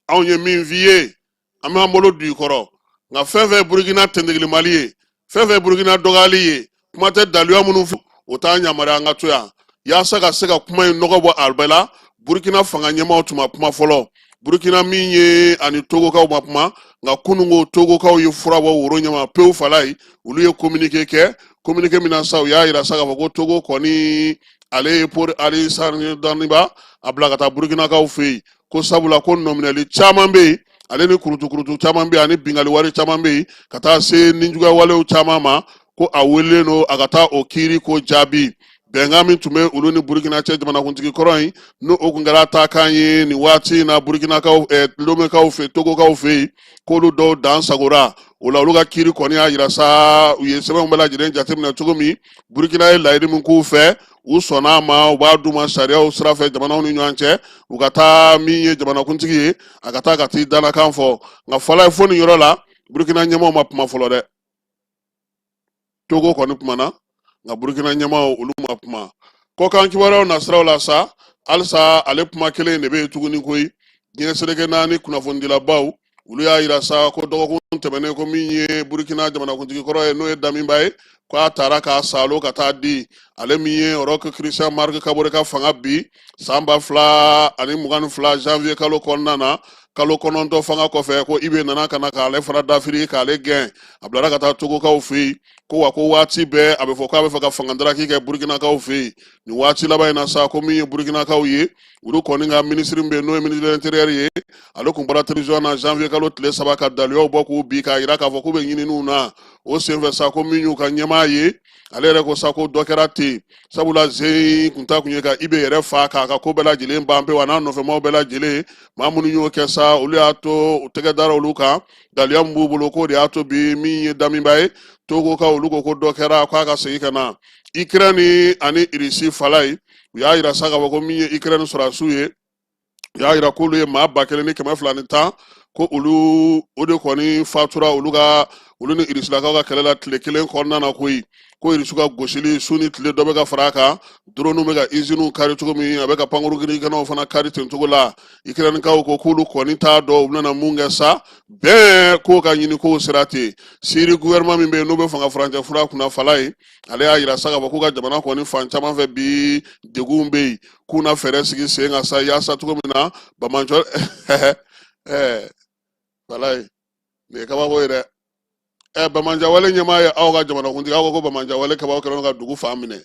anw ye min f'i ye an b'an bolo du i kɔrɔ nka fɛn fɛn burukina tɛntigilimali ye fɛn fɛn burukina dɔgɔyali ye kuma tɛ daluya minnu fɔ o t'an yamaruya an ka to yan yaasa ka se ka kuma in nɔgɔ bɔ a bɛɛ la burukina fanga ɲɛmaaw tun ma kuma fɔlɔ burukina min ye ani togokaw ma kuma nka kununko togokaw ye fura bɔ woro ɲɛma pewu fala ye olu ye communiqué kɛ communiqué min na sa u y'a yira sa k'a fɔ ko togo kɔni ale ye pour ali sani daniba a bila ka taa burukinakaw fɛ yen ko sabula ko nɔminɛli caman bɛ yen ale ni kurutu caman bɛ yen ani bingali wari caman bɛ yen ka taa se ninjuguya walew caman ma ko a welelen don a ka taa o kiiri ko jaabi bɛnkan min tun bɛ olu ni burukina cɛ jamanakuntigi kɔrɔ in n'o o tun kɛra taakan ye nin waati in na burukinakaw lomekaw fɛ togokaw fɛ yen k'olu dɔw dan sagora o la olu ka kiiri kɔni y'a yira sa u ye sɛbɛnw bɛɛ lajɛlen jateminɛ cogo min burukina ye layidu min k'u fɛ u sɔnna a ma u b'a d'u ma sariyaw sira fɛ jamanaw ni ɲɔgɔn cɛ u ka taa min ye jamanakuntigi ye a ka taa ka t'i dalakan fɔ nka fɔla ye fo nin yɔrɔ la burukina ɲɛmaaw ma kuma fɔlɔ dɛ togo kɔni kumana nka burukina ɲɛmaaw olu ma kuma kɔkan kibaruyaw nasiraw la sa halisa ale kuma kelen de bɛ yen tuguni koyi diɲɛ seleke naani kunnafonidilabaw olu y'a yira sa ko dɔgɔkun tɛmɛnen ko min ye burukina jamanakuntigi kɔrɔ ye n'o ye Damiba ye ko a taara k'a salo ka taa di ale min ye Roch Christian Marc Kabore ka fanga bi san 2022 janvier kalo kɔnɔna na kalo 9 fanga kɔfɛ ko Ibe nana ka na k'ale fana dafiri k'ale gɛn a bilara ka taa togokaw fɛ yen ko wa ko waati bɛɛ a bɛ fɔ k'a bɛ fɛ ka fangadaraki kɛ burukinakaw fɛ yen nin waati laban in na sa ko min ye burukinakaw ye olu kɔni ka minisiri min bɛ yen n'o ye ministre de l'intérieur ye ale tun bɔra télévision na janvier kalo tile 3 ka daluyaw bɔ k'u bi k'a jira k'a fɔ k'u bɛ ɲininiw na o senfɛ sa ko min y'u ka ɲɛmaa ye ale yɛrɛ ko sa ko dɔ kɛra ten sabula Zeyi tun ta kun ye ka Ibe yɛrɛ fa k'a ka ko bɛɛ lajɛlen ban pewu a n'a nɔfɛmaw bɛɛ lajɛlen maa minnu y'o kɛ sa olu y'a to u tɛgɛ dara olu kan daluya min b'u bolo k'o de y'a to bi min ye Damiba ye togo ka olu ko dɔ kɛra k'a ka segin ka na Ukraine ani Russie fala ye u y'a yira sa k'a fɔ ko min ye Ukraine sɔrɔdasiw ye u y'a yira k'olu ye maa 1210 ko olu o de kɔni fatura olu ni Rusilakaw ka kɛlɛ la tile kelen kɔnɔna na koyi ko Rusiw ka gosili su ni tile dɔ bɛ ka fara a kan drone bɛ ka usine kari cogo min a bɛ ka pankurunginikɛnɛw fana kari ten cogo la Ukrainekaw ko k'olu kɔni t'a dɔn u bɛna mun kɛ sa bɛɛ k'o ka ɲini k'o sira ten Syrie gouvernement min bɛ yen n'o bɛ fanga furancɛ fura kunna fala ye ale y'a yira sa k'a fɔ k'u ka jamana kɔni fan caman fɛ bi degun bɛ yen k'u na fɛɛrɛ sigi sen kan sa yaasa cogo min na Bamanjɔ fala ye nin ye kabako ye dɛ Bamanjawale ɲɛmaa ye aw ka jamanakuntigi aw ko Bamanjawale kabaw kɛlen ka dugu fan minɛ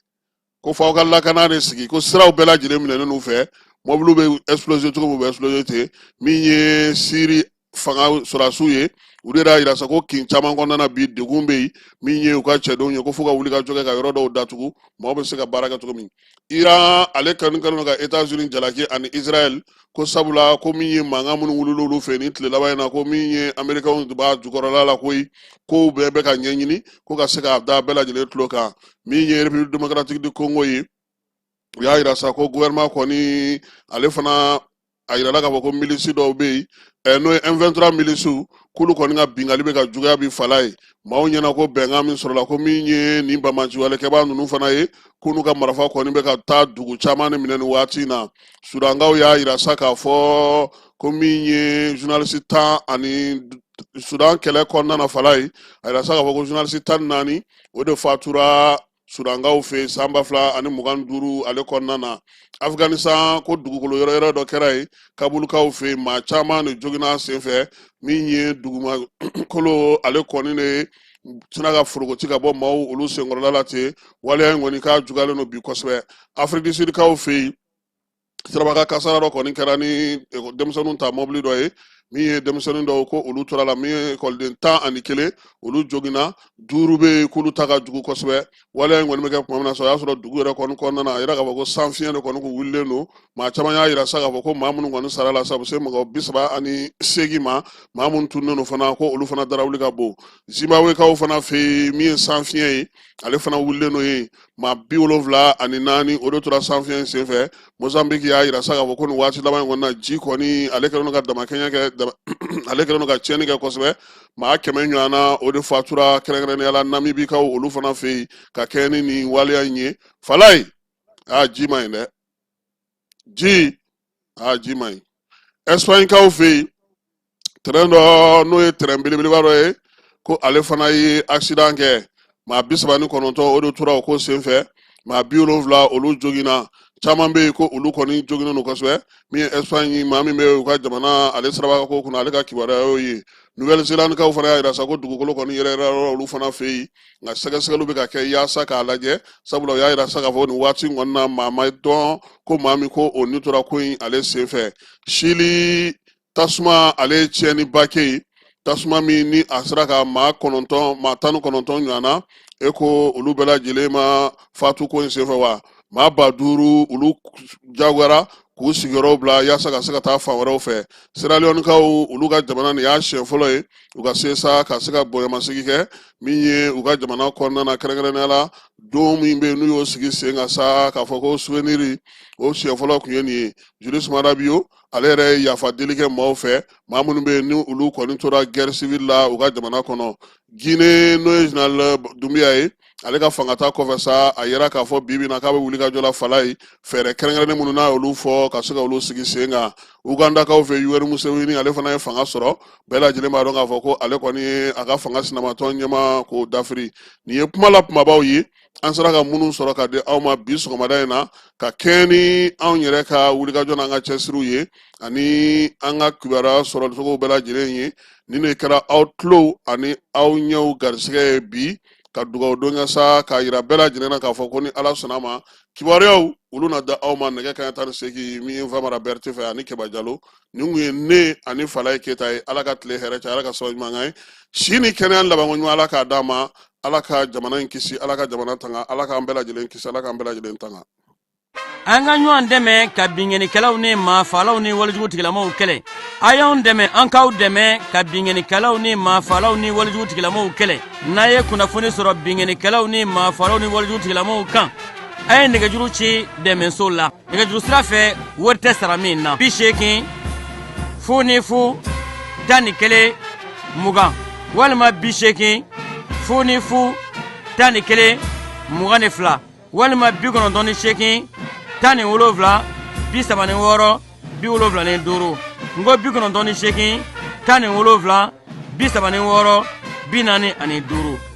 ko f'aw ka lakana de sigi ko siraw bɛɛ lajɛlen minɛnen n'u fɛ mɔbiliw bɛ exploser cogo min u bɛ exploser ten min ye Syrie fanga sɔrɔdasiw ye olu yɛrɛ y'a yira sa ko kin caman kɔnɔna na bi degun bɛ yen min ye u ka cɛdenw ye ko fo ka wuli ka jɔ kɛ ka yɔrɔ dɔw datugu maaw bɛ se ka baara kɛ cogo min Iran ale kanu ka États-Unis jalaki ani Israël ko sabula ko min ye mankan minnu wulila olu fɛ ni tile laban in na ko min ye Américains b'a jukɔrɔla la koyi kow bɛɛ bɛ ka ɲɛɲini ko ka se k'a da bɛɛ lajɛlen tulo kan min ye République démocratique du Congo ye u y'a yira sa ko gouvernement kɔni ale fana a yirala k'a fɔ ko milisi dɔw bɛ yen n'o ye M23 milisiw k'olu kɔni ka bingali bɛ ka juguya bi fala ye maaw ɲɛna ko bɛnkan min sɔrɔla ko min ye nin Bamanjiwalekɛbaa ninnu fana ye k'olu ka marifa kɔni bɛ ka taa dugu caman de minɛ nin waati in na Sudankaw y'a yira sa k'a fɔ ko min ye journaliste 10 ani Sudan kɛlɛ kɔnɔna na fala ye a yira sa k'a fɔ ko journaliste 14 o de fatura Sudankaw fɛ san 2025 ale kɔnɔna na Afghanistan ko dugukolo yɔrɔ dɔ kɛra yen Kabulkaw fɛ maa caman de joginna sen fɛ min ye dugumakolo ale kɔni de tɛna ka forogoti ka bɔ maaw olu senkɔrɔla la ten waleya in kɔni k'a juguyalen don bi kosɛbɛ Afrique du Sud kaw fɛ yen sirabaka kasara dɔ kɔni kɛra ni denmisɛnninw ta mɔbili dɔ ye min ye denmisɛnnin dɔw ko olu tora la min ye ekɔliden 11 olu joginna 5 bɛ yen k'olu ta ka jugu kosɛbɛ waleya in kɔni bɛ kɛ tuma min na sɔrɔ o y'a sɔrɔ dugu yɛrɛ kɔni kɔnɔna na a yira k'a fɔ ko san fiɲɛ de kɔni kun wulilen don maa caman y'a yira sa k'a fɔ ko maa minnu kɔni sara la sa u bɛ se mɔgɔ 38 ma maa minnu tunnen don fana ko olu fana dara wuli ka bon Zimbabwekaw fana fɛ min ye san fiɲɛ ye ale fana wulilen don yen maa 74 o de tora san fiɲɛ in senfɛ Mozambique y'a yira sa k'a fɔ ko nin waati laban in kɔni na ji kɔni ale kɛlen don ka damakɛɲɛ kɛ ale kɛlen ka tiɲɛni kɛ kosɛbɛ maa 100 ɲɔgɔnna o de fatura kɛrɛnkɛrɛnnenya la Namibikaw olu fana fɛ yen ka kɛ ni nin waleya in ye Falaye ji ma ɲi dɛ ji ma ɲi Espagne kaw fɛ yen terrain dɔ n'o ye terrain belebeleba dɔ ye ko ale fana ye accident kɛ maa 39 o de tora o ko senfɛ maa 70 olu joginna caman bɛ yen ko olu kɔni joginnen don kosɛbɛ min ye Espagne maa min bɛ u ka jamana ale siraba ko kunna ale ka kibaruya y'o ye Nouvelle-Zélande kaw fana y'a jira sa ko dugukolo kɔni yɛrɛ olu fana fɛ yen nka sɛgɛsɛgɛliw bɛ ka kɛ yaasa k'a lajɛ sabula u y'a jira sa k'a fɔ nin waati kɔni na maa ma dɔn ko maa min ko o ni tora ko in ale senfɛ Chili tasuma ale tiɲɛniba kɛ yen tasuma min ni a sera ka maa 19 ɲɔgɔnna e ko olu bɛɛ lajɛlen ma fatu ko in senfɛ wa maa 5000 olu jagoyara k'u sigiyɔrɔw bila yaasa ka se ka taa fan wɛrɛw fɛ Sierra Leone-kaw olu ka jamana nin y'a siɲɛ fɔlɔ ye u ka se sa ka se ka bonyamasegi kɛ min ye u ka jamana kɔnɔna na kɛrɛnkɛrɛnnenya la don min bɛ n'u y'o sigi sen kan sa k'a fɔ ko souvenir o siɲɛ fɔlɔ tun ye nin ye Julius Maada Bio ale yɛrɛ ye yafa deli kɛ maaw fɛ maa minnu bɛ yen ni olu kɔni tora guerre civile la u ka jamana kɔnɔ Guinée n'o ye Général Doumbouya ye ale ka fangata kɔfɛ sa a yɛrɛ k'a fɔ bibi na k'a bɛ wuli ka jɔ la Falaye fɛɛrɛ kɛrɛnkɛrɛnnen minnu n'a olu fɔ ka se ka olu sigi sen kan Ugandakaw fɛ Yoweri Museveni ale fana ye fanga sɔrɔ bɛɛ lajɛlen b'a dɔn k'a fɔ ko ale kɔni ye a ka fanga sinamatɔ ɲɛma k'o dafiri nin ye kuma la kumabaw ye an sera ka minnu sɔrɔ ka di aw ma bi sɔgɔmada in na ka kɛ ni anw yɛrɛ ka wulikajɔ n'an ka cɛsiriw ye ani an ka kibaruya sɔrɔcogo bɛɛ lajɛlen ye nin de kɛra aw tulo ani aw ɲɛw garisɛgɛ ye bi ka dugawu don kɛ sa k'a yira bɛɛ lajɛlen na k'a fɔ ko ni Ala sɔnna ma kibaruyaw olu na da aw ma nɛgɛ kanɲɛ 18 min ye Famara Berete fɛ ani Kɛba Jalo nin kun ye ne ani Falaye Keyita ye Ala ka tile hɛrɛ cɛ Ala ka sababu ɲuman k'an ye si ni kɛnɛya labanko ɲuman Ala k'a d'a ma Ala ka jamana in kisi Ala ka jamana tanga Ala k'an bɛɛ lajɛlen kisi Ala k'an bɛɛ lajɛlen tanga an ka ɲɔgɔn dɛmɛ ka binŋɛnikɛlaw ni maafalaw ni walijugu tigilamaw kɛlɛ a y'anw dɛmɛ an k'aw dɛmɛ ka binŋɛnikɛlaw ni maafalaw ni walijugu tigilamaw kɛlɛ n'a ye kunnafoni sɔrɔ binŋɛnikɛlaw ni maafalaw ni walijugu tigilamaw kan a ye nɛgɛjuru ci dɛmɛso la nɛgɛjuru sira fɛ wari tɛ sara min na 80 00 11 20 walima 80 00 11 22 walima 98 17 36 75 ngo 98 17 36 45